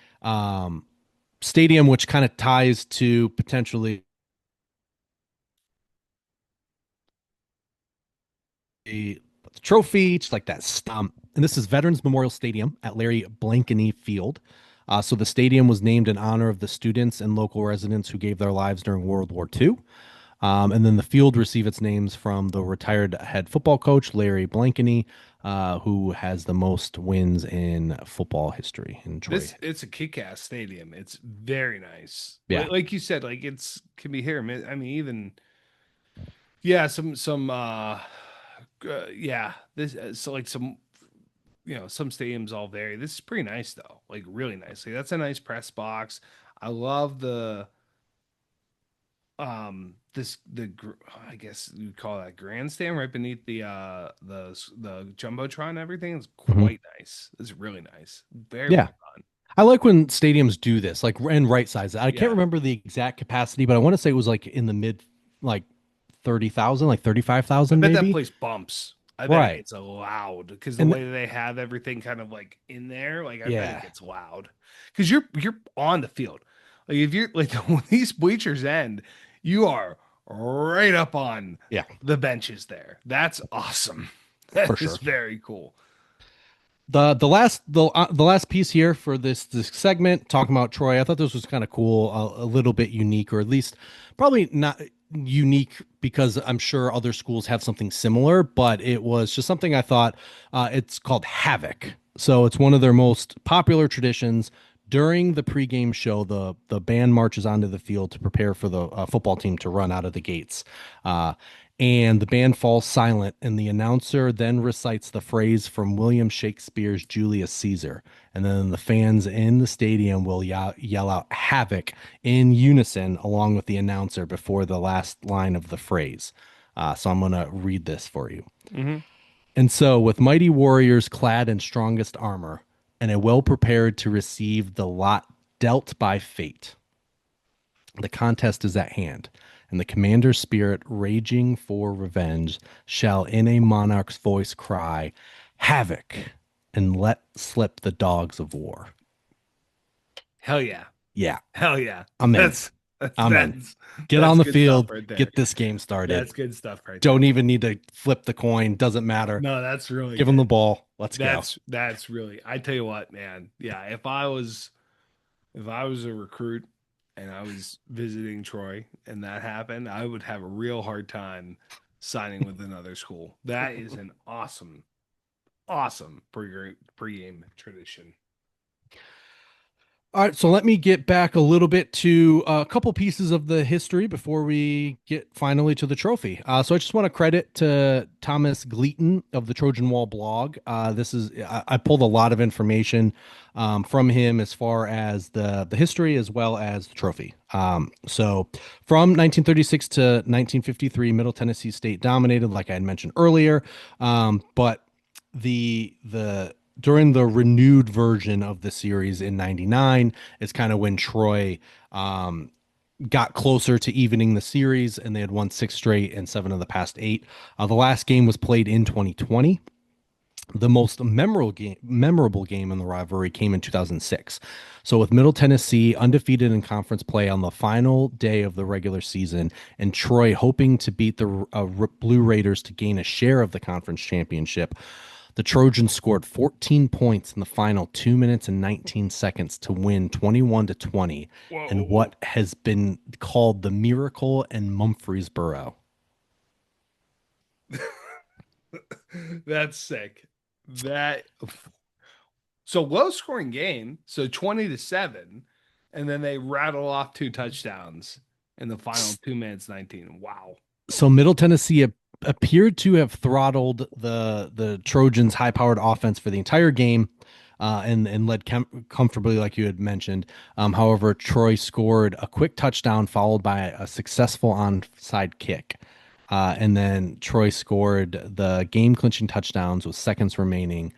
stadium, which kind of ties to potentially the trophy, just like that stump. And this is Veterans Memorial Stadium at Larry Blankeny Field. So the stadium was named in honor of the students and local residents who gave their lives during World War II. And then the field received its names from the retired head football coach Larry Blankeny, who has the most wins in football history in Troy. This it's a kick-ass stadium. It's very nice. Yeah. Like you said, like it's can be here. I mean, even yeah, yeah. This so like some some stadiums all vary. This is pretty nice though. Like really nice. Like that's a nice press box. I love the I guess you call that grandstand right beneath the jumbotron and everything. It's Mhm. quite nice. It's really nice. Very well Yeah. done. I like when stadiums do this, like and right size. I can't Yeah. remember the exact capacity, but I want to say it was like in the mid, like 30,000, like I 35,000 bet that maybe. place bumps. I bet it Right. gets loud because the And way that they have everything kind of like in there, like I bet it yeah, gets loud. Because you're on the field. Like if you're like when these bleachers end, you are right up on yeah, the benches there. That's awesome. That for is sure. very cool. The last piece here for this segment talking about Troy, I thought this was kind of cool, a little bit unique, or at least probably not unique because I'm sure other schools have something similar, but it was just something I thought. It's called Havoc, so it's one of their most popular traditions. During the pregame show, the band marches onto the field to prepare for the football team to run out of the gates. Uh, and the band falls silent, and the announcer then recites the phrase from William Shakespeare's Julius Caesar. And then the fans in the stadium will yell out havoc in unison along with the announcer before the last line of the phrase. So I'm going to read this for you. Hmm And so, with mighty warriors clad in strongest armor, and are well prepared to receive the lot dealt by fate. The contest is at hand, and the commander's spirit, raging for revenge, shall in a monarch's voice cry, "Havoc, and let slip the dogs of war." Hell yeah. Yeah, Hell yeah. I'm in. That's that's I'm in. that's Get on that's the good stuff field, right there. get this game started. That's good stuff right there. Don't even need to flip the coin, doesn't matter. No, that's really Give them the good. ball. Let's go. That's really, I tell you what, man. Yeah, if I was a recruit and I was visiting Troy and that happened, I would have a real hard time signing with another school. That is an awesome, awesome pregame tradition. All right, so let me get back a little bit to a couple pieces of the history before we get finally to the trophy. So I just want to credit to Thomas Gleaton of the Trojan Wall blog. I pulled a lot of information from him as far as the history as well as the trophy. So from 1936 to 1953, Middle Tennessee State dominated, like I had mentioned earlier, but the during the renewed version of the series in 99 is kind of when Troy got closer to evening the series, and they had won six straight and seven of the past eight. The last game was played in 2020. The most memorable game in the rivalry came in 2006. So with Middle Tennessee undefeated in conference play on the final day of the regular season, and Troy hoping to beat the Blue Raiders to gain a share of the conference championship, the Trojans scored 14 points in the final 2 minutes and 19 seconds to win 21-20 in Whoa. what has been called the Miracle in Murfreesboro. That's sick. That so low scoring game, so 20-7, and then they rattle off two touchdowns in the final 2 minutes 19. Wow. So Middle Tennessee appeared to have throttled the Trojans' high-powered offense for the entire game, and led comfortably, like you had mentioned. However, Troy scored a quick touchdown followed by a successful onside kick. And then Troy scored the game-clinching touchdowns with seconds remaining,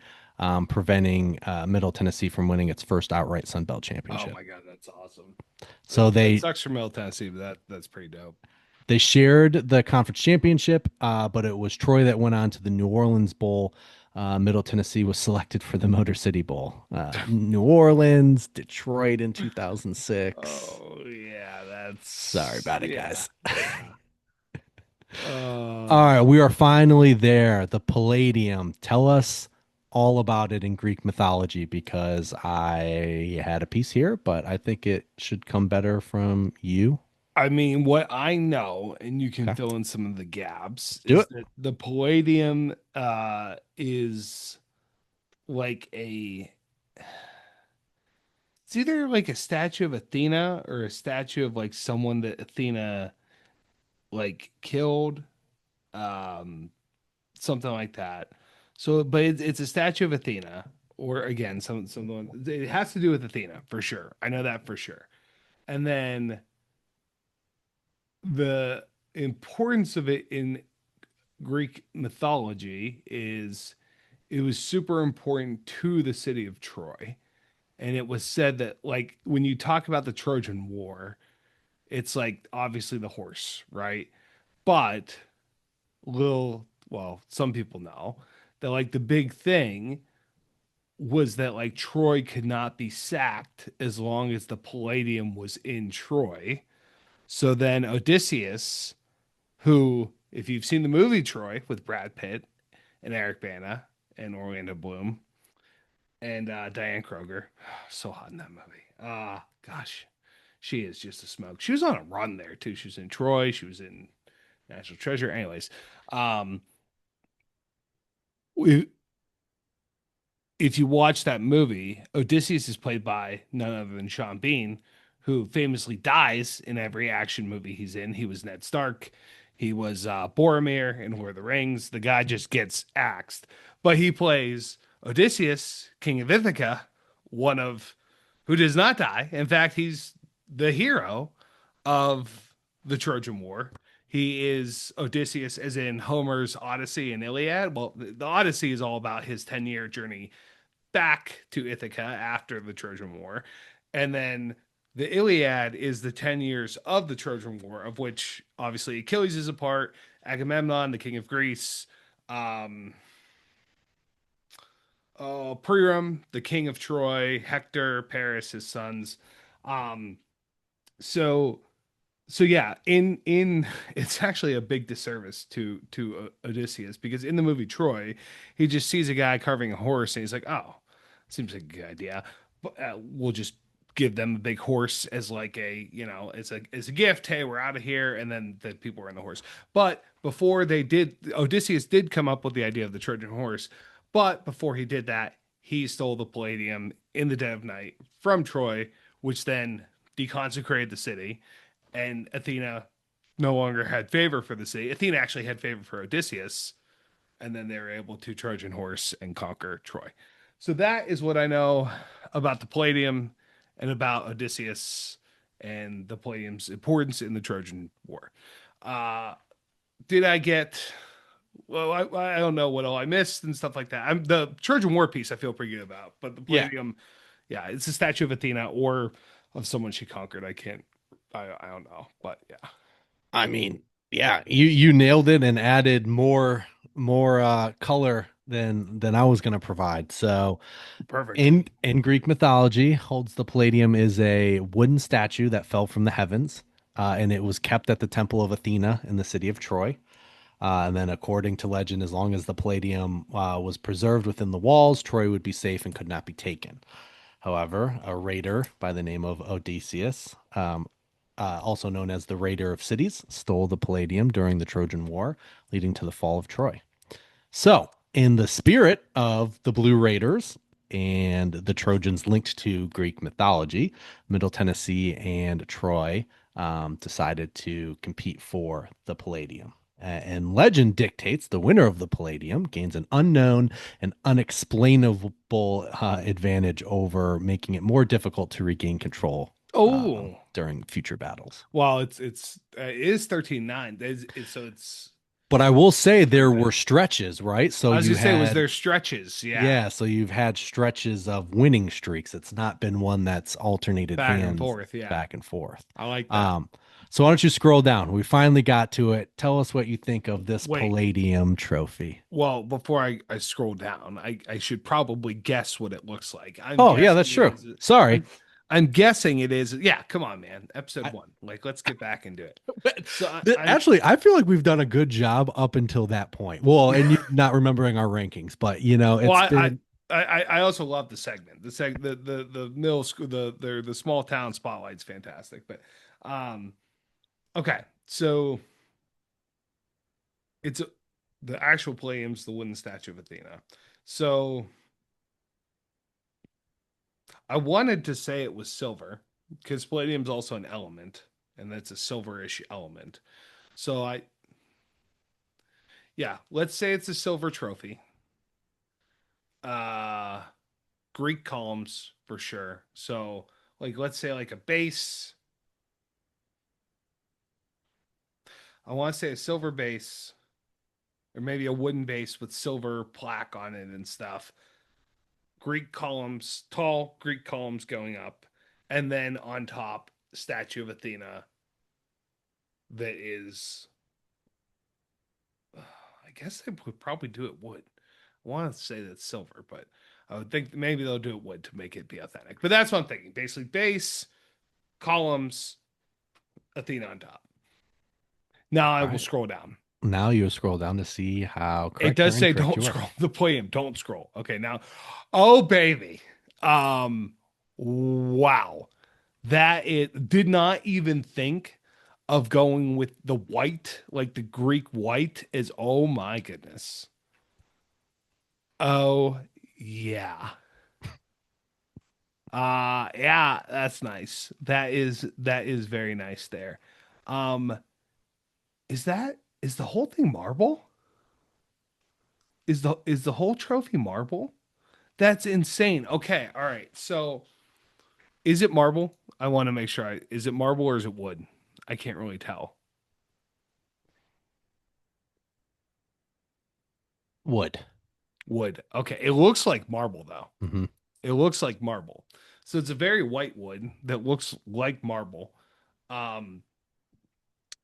preventing Middle Tennessee from winning its first outright Sun Belt Oh championship. my God, that's awesome. So That they sucks for Middle Tennessee, but that's pretty dope. They shared the conference championship, but it was Troy that went on to the New Orleans Bowl. Middle Tennessee was selected for the Motor City Bowl. New Orleans, Detroit in 2006. Oh yeah, Sorry that's about it, yeah, guys. yeah. All Uh right, we are finally there. The Palladium. Tell us all about it in Greek mythology because I had a piece here, but I think it should come better from you. I mean, what I know, and you can Okay, fill in some of the gaps, let's do is it. that the Palladium is like a it's either like a statue of Athena or a statue of like someone that Athena like killed, um, something like that. So, but it's a statue of Athena, or again, someone it has to do with Athena for sure. I know that for sure. And then the importance of it in Greek mythology is it was super important to the city of Troy. And it was said that, like, when you talk about the Trojan War, it's like obviously the horse, right? But some people know that, like, the big thing was that, like, Troy could not be sacked as long as the Palladium was in Troy. So then Odysseus, who, if you've seen the movie Troy with Brad Pitt and Eric Bana and Orlando Bloom and Diane Kroger, so hot in that movie. Gosh, she is just a smoke. She was on a run there too. She was in Troy. She was in National Treasure. Anyways, um, we, if you watch that movie, Odysseus is played by none other than Sean Bean, who famously dies in every action movie he's in. He was Ned Stark. He was Boromir in Lord of the Rings. The guy just gets axed, but he plays Odysseus, King of Ithaca, one of who does not die. In fact, he's the hero of the Trojan War. He is Odysseus, as in Homer's Odyssey and Iliad. Well, the Odyssey is all about his 10-year journey back to Ithaca after the Trojan War. And then the Iliad is the 10 years of the Trojan War, of which obviously Achilles is a part, Agamemnon, the king of Greece, um, Priam, the king of Troy, Hector, Paris, his sons. Um, so so yeah, in it's actually a big disservice to Odysseus because in the movie Troy, he just sees a guy carving a horse and he's like, "Oh, seems like a good idea. But we'll just give them a big horse as like a, as a gift. Hey, we're out of here." And then the people were on the horse. But before they did, Odysseus did come up with the idea of the Trojan horse. But before he did that, he stole the Palladium in the dead of night from Troy, which then deconsecrated the city and Athena no longer had favor for the city. Athena actually had favor for Odysseus, and then they were able to Trojan horse and conquer Troy. So that is what I know about the Palladium and about Odysseus and the Palladium's importance in the Trojan War. Uh, did I get? Well, I don't know what all I missed and stuff like that. I'm the Trojan War piece. I feel pretty good about, but the Yeah. Palladium, yeah, it's a statue of Athena or of someone she conquered. I can't. I don't know, but yeah. I mean, yeah, you nailed it and added more color than I was going to provide. So, Perfect. in Greek mythology, holds the Palladium is a wooden statue that fell from the heavens, and it was kept at the temple of Athena in the city of Troy. And then, according to legend, as long as the Palladium was preserved within the walls, Troy would be safe and could not be taken. However, a raider by the name of Odysseus, also known as the Raider of Cities, stole the Palladium during the Trojan War, leading to the fall of Troy. So, in the spirit of the Blue Raiders and the Trojans linked to Greek mythology, Middle Tennessee and Troy decided to compete for the Palladium. And legend dictates the winner of the Palladium gains an unknown and unexplainable advantage over, making it more difficult to regain control Oh, during future battles. well, it is 13-9. So it's But I will say pretty there were bad. stretches, right? So I was you gonna say, was had there stretches? Yeah, Yeah, so you've had stretches of winning streaks. It's not been one that's alternated back and hands forth. Yeah, back and forth. I like that. Um, so why don't you scroll down? We finally got to it. Tell us what you think of this Wait, Palladium trophy. well, before I scroll down, I should probably guess what it looks like. I'm Oh, yeah, that's guessing it true. is. Sorry. I'm guessing it is. Yeah, come on, man. Episode I, one. Like, let's get back into it. So I'm Actually, I feel like we've done a good job up until that point. Well, and you not remembering our rankings, but well, it's been I also love the segment. The middle school the small town spotlight's fantastic. But um okay, so it's the actual Palladium's the wooden statue of Athena. So I wanted to say it was silver because Palladium's also an element, and that's a silverish element. So yeah, let's say it's a silver trophy. Uh Greek columns for sure. So like let's say like a base. I want to say a silver base or maybe a wooden base with silver plaque on it and stuff. Greek columns, tall Greek columns going up, and then on top, statue of Athena that is. I guess they would probably do it wood. I want to say that's silver, but I would think maybe they'll do it wood to make it be authentic. But that's what I'm thinking. Basically, base, columns, Athena on top. Now I all will right. scroll down. Now you scroll down to see how It correct or does say incorrect don't you are. scroll the poem. Don't scroll. Okay, now, oh baby, wow, that it did not even think of going with the white, like the Greek white is. Oh my goodness. Oh yeah. Yeah, that's nice. That is very nice there. Um, is the whole thing marble? Is the whole trophy marble? That's insane. Okay, all right. So is it marble? I want to make sure is it marble or is it wood? I can't really tell. Wood. Wood. Okay. It looks like marble though. Hmm. It looks like marble. So it's a very white wood that looks like marble. Um,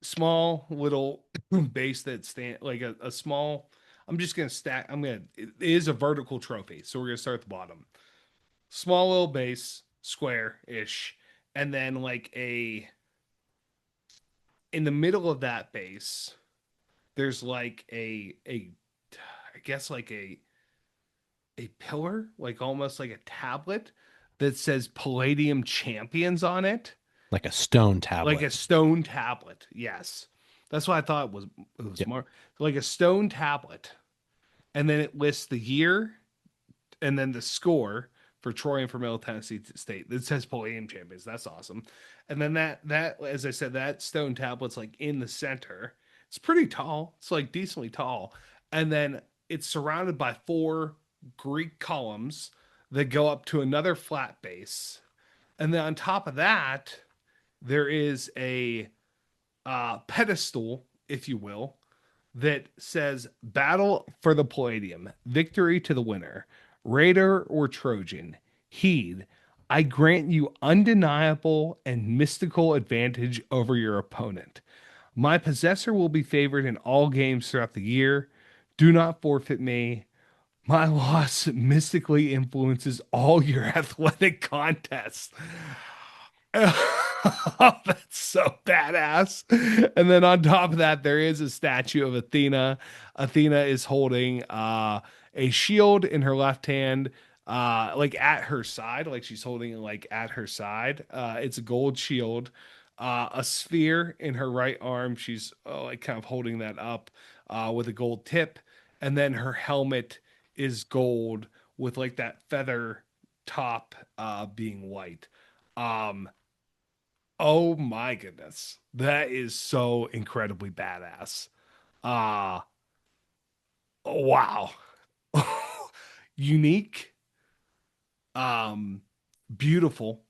Small little base that stand like a small. I'm just gonna stack. It is a vertical trophy, so we're gonna start at the bottom. Small little base, square ish, and then like a in the middle of that base, there's like I guess like a pillar, like almost like a tablet that says Palladium Champions on it. Like a stone Like tablet. a stone tablet. Yes. That's what I thought it was Yep. more like a stone tablet. And then it lists the year and then the score for Troy and for Middle Tennessee State. It says Palladium Champions. That's awesome. And then that as I said, that stone tablet's like in the center. It's pretty tall. It's like decently tall. And then it's surrounded by four Greek columns that go up to another flat base. And then on top of that, there is a pedestal, if you will, that says battle for the Palladium, victory to the winner, Raider or Trojan, heed. I grant you undeniable and mystical advantage over your opponent. My possessor will be favored in all games throughout the year. Do not forfeit me. My loss mystically influences all your athletic contests. Oh, that's so badass. And then on top of that, there is a statue of Athena. Athena is holding a shield in her left hand, like at her side, like she's holding it like at her side. It's a gold shield, a sphere in her right arm. She's like kind of holding that up with a gold tip. And then her helmet is gold with like that feather top being white. Um, Oh my goodness. That is so incredibly badass. Uh wow. Unique, um beautiful,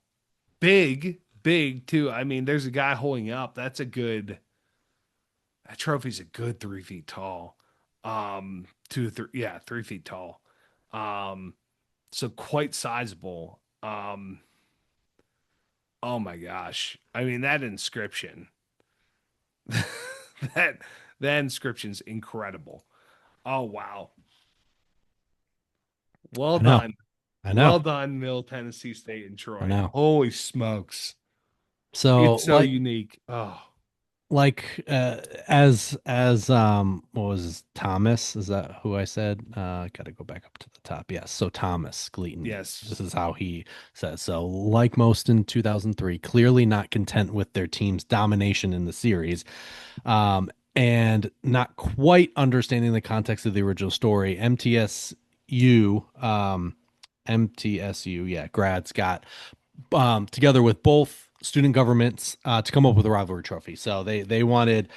big too. I mean, there's a guy holding up. That trophy's a good 3 feet tall. 2 3 yeah, 3 feet tall. Um so quite sizable. Oh my gosh. I mean that inscription. that that inscription's incredible. Oh wow. Well I know. done. I know. Well done, Middle Tennessee State and I Troy. know. Holy smokes. So It's so unique. Oh, what was his, Thomas, is that who I said? Gotta go back up to the top. Yes, so Thomas Gleaton, yes. this is how he says. So like most in 2003, clearly not content with their team's domination in the series, and not quite understanding the context of the original story, MTSU, yeah, grads got together with both student governments to come up with a rivalry trophy. So they wanted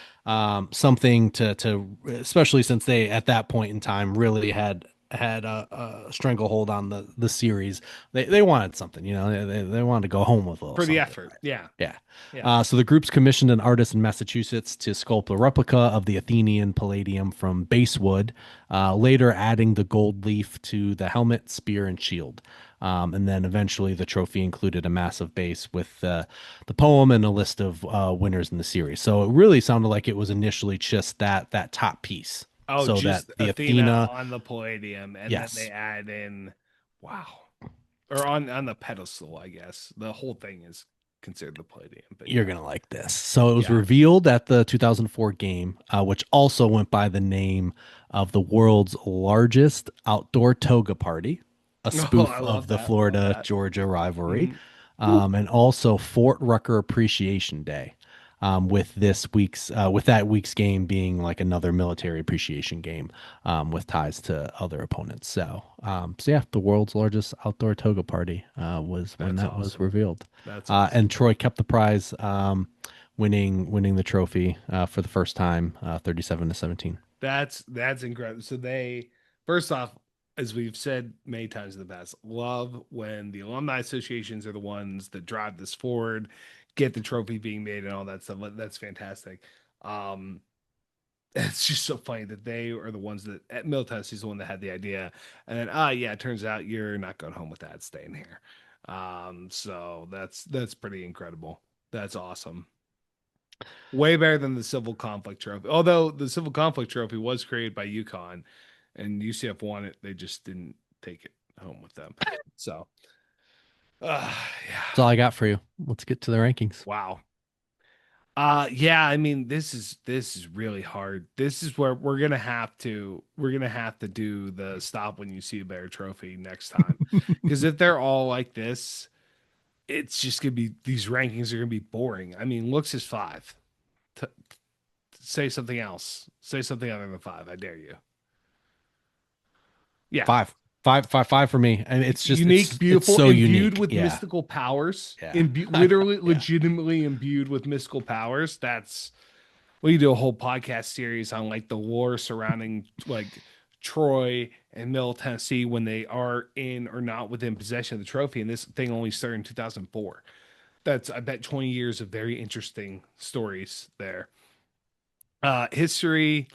something to, especially since they at that point in time really had a stranglehold on the series. They wanted something, they wanted to go home with a little For the something. effort. Yeah. Yeah. Yeah. So the group's commissioned an artist in Massachusetts to sculpt a replica of the Athenian Palladium from basewood, later adding the gold leaf to the helmet, spear, and shield. And then eventually the trophy included a massive base with the poem and a list of winners in the series. So it really sounded like it was initially just that top piece, Oh, so that just the Athena Athena, on the Palladium, and then they yes, add in wow. Or on the pedestal, I guess. The whole thing is considered the Palladium, but you're yeah. gonna like this. So it was Yeah. revealed at the 2004 game, which also went by the name of the world's largest outdoor toga party, a Oh, I spoof of love the that. Love Florida that. Georgia rivalry, Mhm. Woo. and also Fort Rucker Appreciation Day. With that week's game being like another military appreciation game, with ties to other opponents. So yeah, the world's largest outdoor toga party was when That's that was awesome. revealed. That's awesome. And Troy kept the prize, winning the trophy for the first time, 37-17. That's incredible. So they first off, as we've said many times in the past, love when the alumni associations are the ones that drive this forward, get the trophy being made and all that stuff. That's fantastic. Um, It's just so funny that they are the ones that at Middle Tennessee's the one that had the idea, and then yeah, it turns out you're not going home with that, staying here. So that's pretty incredible. That's awesome. Way better than the Civil Conflict Trophy. Although the Civil Conflict Trophy was created by UConn, and UCF won it, they just didn't take it home with them. So, That's all yeah, I got for you. Let's get to the rankings. wow. Yeah, I mean this is really hard. This is where we're gonna have to do the stop when you see a bear trophy next time. Because if they're all like this, it's just gonna be these rankings are gonna be boring. I mean, looks is five. T Say something else. Say something other than five. I dare you. Yeah. Five, five, five, five for me. And it's just Unique, it's beautiful, so imbued unique. with Yeah, mystical powers. yeah, Literally, yeah. legitimately imbued with mystical powers. That's we could do a whole podcast series on like the lore surrounding like Troy and Middle Tennessee when they are in or not within possession of the trophy. And this thing only started in 2004. That's I bet 20 years of very interesting stories there. History,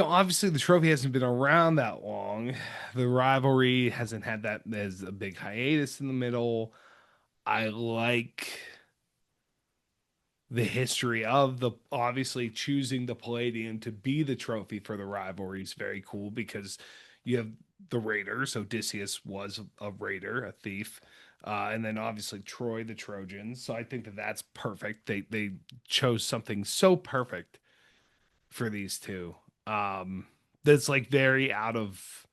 obviously the trophy hasn't been around that long. The rivalry hasn't had that as a big hiatus in the middle. I like the history of the obviously choosing the Palladium to be the trophy for the rivalry is very cool because you have the Raiders. Odysseus was a raider, a thief, and then obviously Troy, the Trojans. So I think that that's perfect. They chose something so perfect for these two. That's like very out of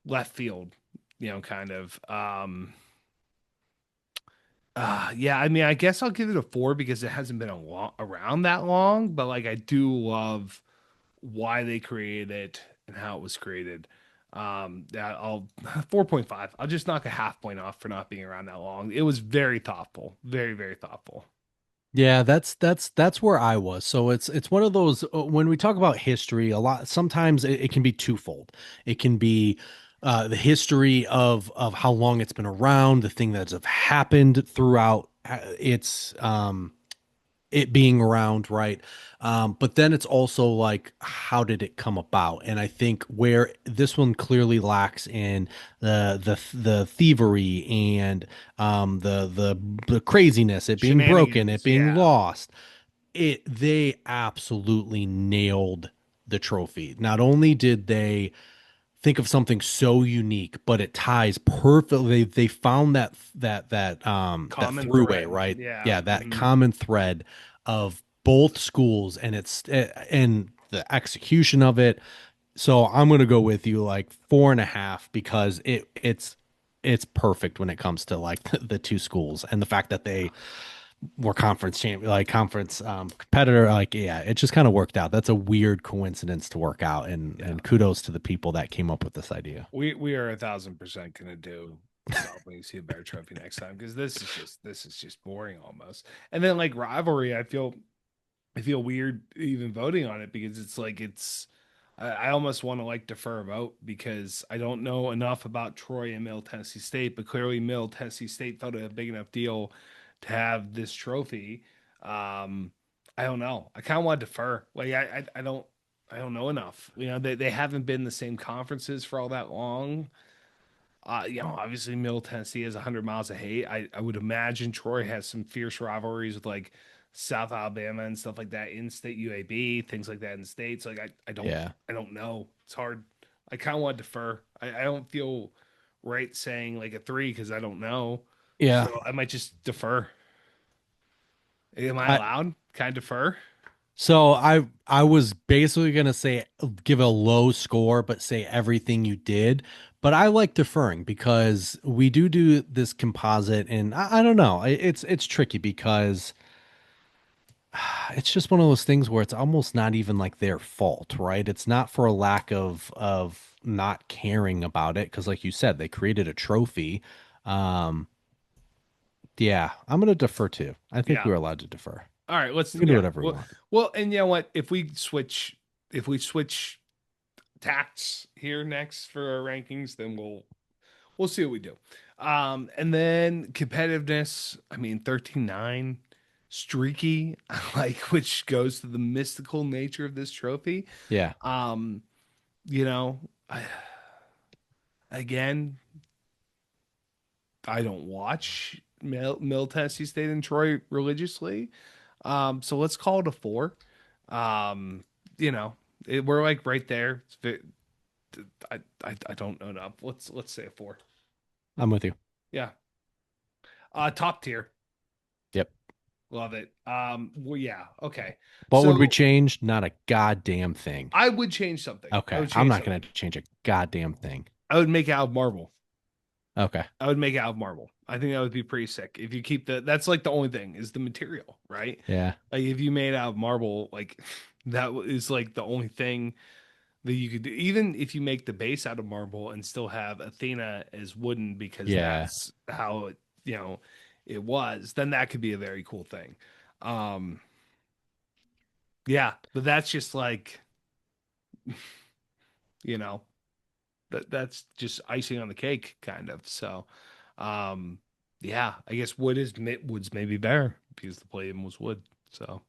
left field, kind of. Yeah, I mean, I guess I'll give it a four because it hasn't been around that long, but like I do love why they created it and how it was created. Yeah, I'll 4.5. I'll just knock a half point off for not being around that long. It was very thoughtful, very, very thoughtful. Yeah, that's where I was. So it's one of those when we talk about history, a lot sometimes it can be twofold. It can be the history of how long it's been around, the thing that's have happened throughout it being around, right? But then it's also like, how did it come about? And I think where this one clearly lacks in the thievery and the craziness, it being broken, it Shenanigans, being yeah. lost, they absolutely nailed the trophy. Not only did they think of something so unique, but it ties perfectly. They found that Common throughway, thread, right? yeah. Yeah, that Mhm. common thread of both schools, and and the execution of it. So I'm gonna go with you like 4.5 because it's perfect when it comes to like the two schools and the fact that they were conference champion, like conference competitor. Like, yeah, it just kind of worked out. That's a weird coincidence to work out, Yeah. and kudos to the people that came up with this idea. We are 1,000% gonna do stop when you see a bear trophy next time because this is just boring almost. And then like rivalry, I feel weird even voting on it because it's like I almost want to like defer a vote because I don't know enough about Troy and Middle Tennessee State, but clearly Middle Tennessee State felt it a big enough deal to have this trophy. Um, I don't know. I kind of want to defer. Like I don't know enough. They haven't been in the same conferences for all that long. Obviously Middle Tennessee is 100 miles of hate. I would imagine Troy has some fierce rivalries with like South Alabama and stuff like that in state UAB, things like that in states. Like I don't Yeah. I don't know. It's hard. I kind of want to defer. I don't feel right saying like a three because I don't know. Yeah. So I might just defer. Am I I allowed? Can I defer? so I was basically gonna say give a low score, but say everything you did. But I like deferring because we do this composite, and I don't know. It's tricky because it's just one of those things where it's almost not even like their fault, right? It's not for a lack of not caring about it because, like you said, they created a trophy. Um, yeah, I'm gonna defer too. I think Yeah. we're allowed to defer. All right. Let's We can do yeah. whatever we Well, want. well, and you know what? If we switch tacts here next for our rankings, then we'll see what we do. And then competitiveness, I mean 13-9, streaky, like which goes to the mystical nature of this trophy. Yeah. Um, you know, I, again, I don't watch Middle Tennessee State and Troy religiously. So let's call it a four. Um, you know, we're like right there. I don't know enough. Let's say a four. I'm with you. Yeah. Top tier. Yep. Love it. Well, yeah. Okay. What would we So change? Not a goddamn thing. I would change something. I Okay. would I'm change not going something. to change a goddamn thing. I would make it out of marble. Okay. I would make it out of marble. I think that would be pretty sick. If you keep that's like the only thing is the material, right? Yeah. Like if you made out of marble, like that is like the only thing that you could do. Even if you make the base out of marble and still have Athena as wooden because Yeah. that's how it, it was, then that could be a very cool thing. Um, yeah, but that's just like, you know, that's just icing on the cake, kind of. So, um, yeah, I guess wood's maybe better because the palladium was wood. So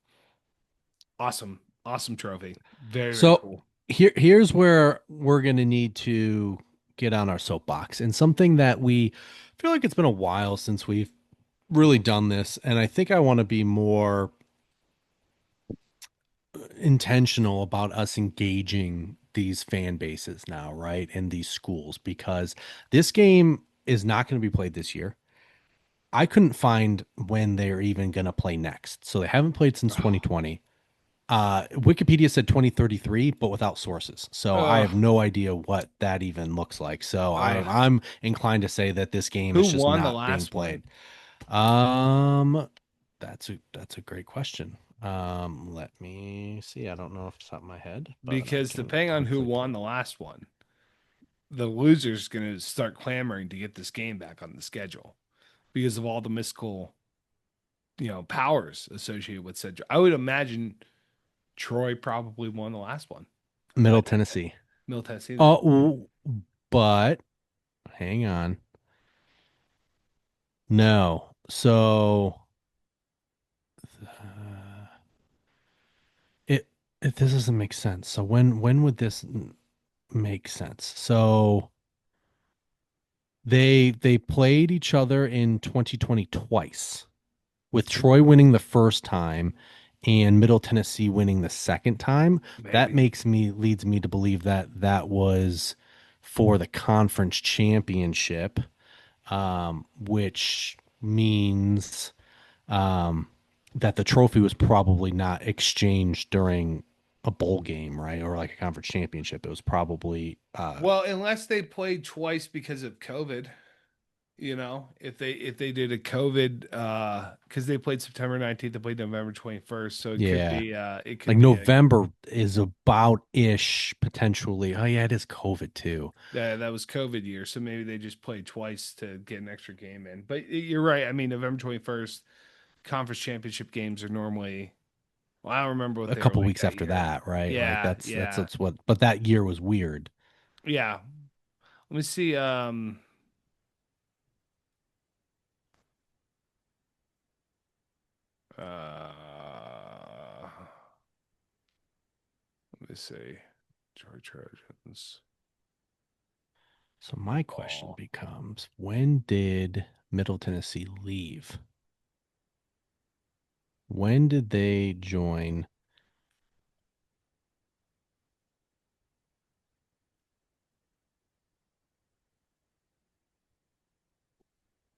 awesome, awesome trophy, very very So cool. here's where we're going to need to get on our soapbox and something that we feel like it's been a while since we've really done this. And I think I want to be more intentional about us engaging these fan bases now, right? And these schools, because this game is not going to be played this year. I couldn't find when they're even going to play next. So they haven't played since 2020. Wikipedia said 2033, but without sources. So I Uh, have no idea what that even looks like. So uh, I'm inclined to say that this game who is just won the not being last one? played. Um, that's a great question. Let me see. I don't know off the top of my head, but I Because can depending on who quickly won pull. the last one, the loser's going to start clamoring to get this game back on the schedule because of all the mystical, powers associated with said. I would imagine Troy probably won the last one. Middle But Tennessee. Middle Tennessee did. Oh, but hang on. No. So uh, it, this doesn't make sense. So when would this make sense? So they played each other in 2020 twice, with Troy winning the first time and Middle Tennessee winning the second time. That Maybe. makes me leads me to believe that that was for the conference championship, which means um, that the trophy was probably not exchanged during a bowl game, right? Or like a conference championship. It was probably Well, unless they played twice because of COVID, if they did a COVID because they played September 19th, they played November 21st, so it could yeah, be it like could be a November is about ish potentially. Oh yeah, it is COVID too. that was COVID year, so maybe they just played twice to get an extra game in. But you're right. I mean, November 21st conference championship games are normally, well, I don't remember what A they were couple like weeks that after year. that, right? Like Yeah, that's yeah, that's what. But that year was weird. yeah. Let me see. Uh, let me see. George Trojans. So my question Ball. becomes, when did Middle Tennessee leave? When did they join?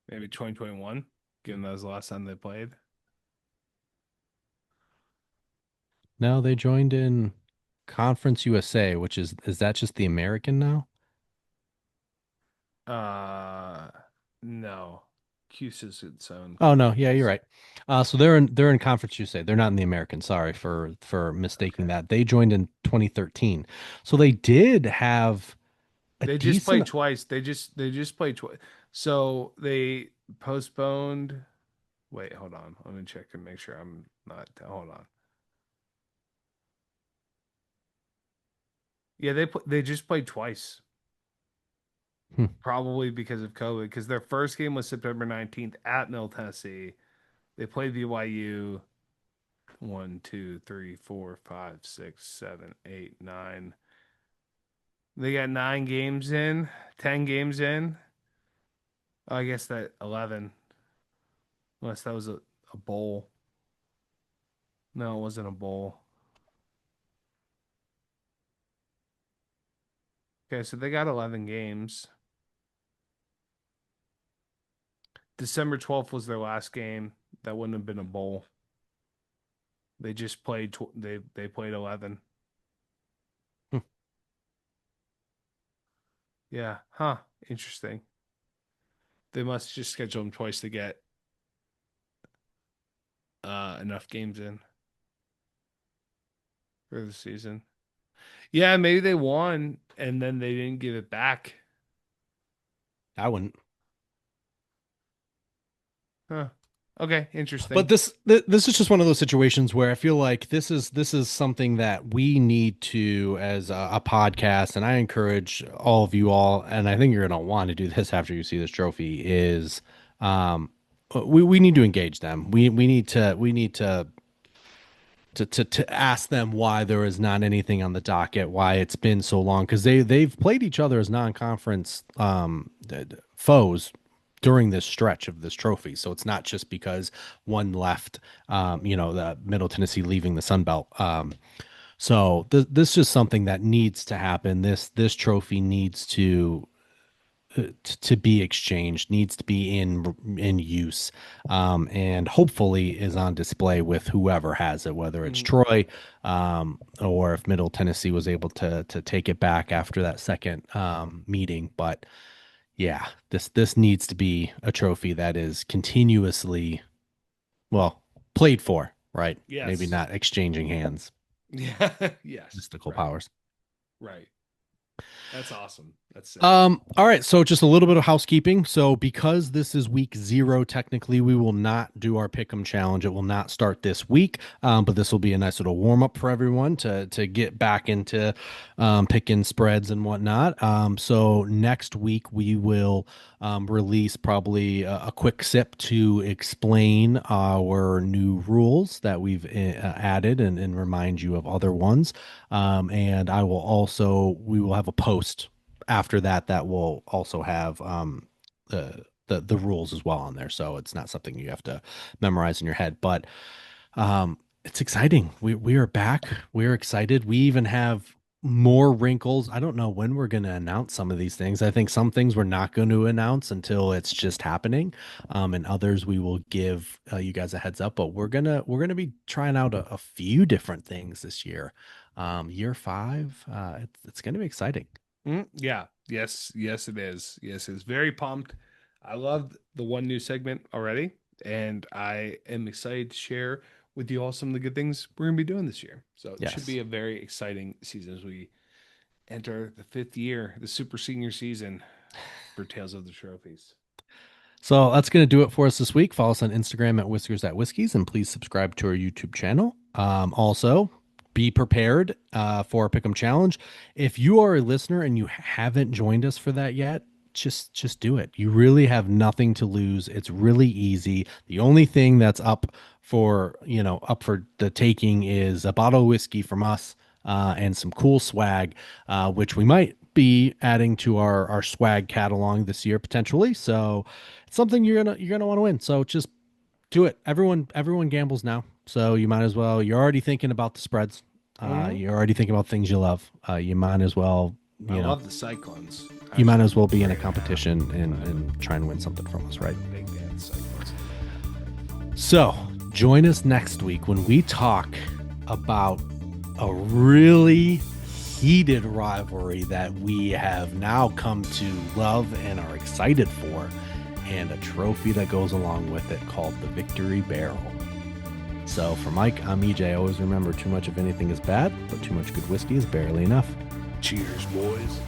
Maybe 2021, given that was the last time they played. No, they joined in Conference USA, which is that just the American now? Uh, no. Cuse is its own Oh no, yeah, you're conference. right. So they're in Conference USA. They're not in the American. Sorry for mistaking Okay. that. They joined in 2013. So they did have a They just played decent twice. They just played twice. So they postponed. Wait, hold on. Let me check and make sure I'm not. Hold on. Yeah, they just played twice, hmm, probably because of COVID. Because their first game was September 19th at Middle Tennessee. They played BYU 1, 2, 3, 4, 5, 6, 7, 8, 9. They got 9 games in, 10 games in. Oh, I guess that 11, unless that was a bowl. No, it wasn't a bowl. Okay, so they got 11 games. December 12th was their last game. That wouldn't have been a bowl. They just played they played 11. Hmm. Yeah, huh, interesting. They must just schedule them twice to get enough games in for the season. Yeah, maybe they won and then they didn't give it back. I wouldn't. Huh. Okay, interesting. But this is just one of those situations where I feel like this is something that we need to as a podcast, and I encourage all of you all, and I think you're going to want to do this after you see this trophy. Is we need to engage them. We need to ask them why there is not anything on the docket, why it's been so long, because they've played each other as non-conference foes during this stretch of this trophy. So it's not just because one left, the Middle Tennessee leaving the Sun Belt. So this is something that needs to happen. This trophy needs to be exchanged, needs to be in use, and hopefully is on display with whoever has it, whether it's Troy, or if Middle Tennessee was able to take it back after that second meeting. But yeah, this needs to be a trophy that is continuously, well, played for, right? Maybe Yes. not exchanging hands, Yeah. Yes. mystical Right. powers. Right. That's awesome. That's sick. All right, so just a little bit of housekeeping. So because this is week 0, technically, we will not do our pick'em challenge. It will not start this week, but this will be a nice little warm up for everyone to get back into picking spreads and whatnot. So next week we will release probably a quick sip to explain our new rules that we've added and remind you of other ones. And we will have a post after that will also have the rules as well on there. So it's not something you have to memorize in your head, but it's exciting. We are back. We're excited. We even have more wrinkles. I don't know when we're going to announce some of these things. I think some things we're not going to announce until it's just happening, and others we will give you guys a heads up. But we're gonna be trying out a few different things this year. Year 5, it's gonna be exciting. Yeah. Yes. Yes, it is. Yes, it's very pumped. I loved the one new segment already, and I am excited to share with you all some of the good things we're going to be doing this year. So it should Yes. be a very exciting season as we enter the 5th year, the super senior season for Tales of the Trophies. So that's going to do it for us this week. Follow us on Instagram at Whiskers@Whiskies, and please subscribe to our YouTube channel. Also, be prepared for our Pick'em Challenge. If you are a listener and you haven't joined us for that yet, just do it. You really have nothing to lose. It's really easy. The only thing that's up for the taking is a bottle of whiskey from us, and some cool swag, which we might be adding to our swag catalog this year potentially. So it's something you're gonna want to win. So just do it. Everyone gambles now, so you might as well. You're already thinking about the spreads. You're already thinking about things you love. You might as well. I love the Cyclones. You might as well be in a competition and try and win something from us, right? Big fan Cyclones. So join us next week when we talk about a really heated rivalry that we have now come to love and are excited for, and a trophy that goes along with it called the Victory Barrel. So for Mike, I'm EJ. Always remember, too much of anything is bad, but too much good whiskey is barely enough. Cheers, boys.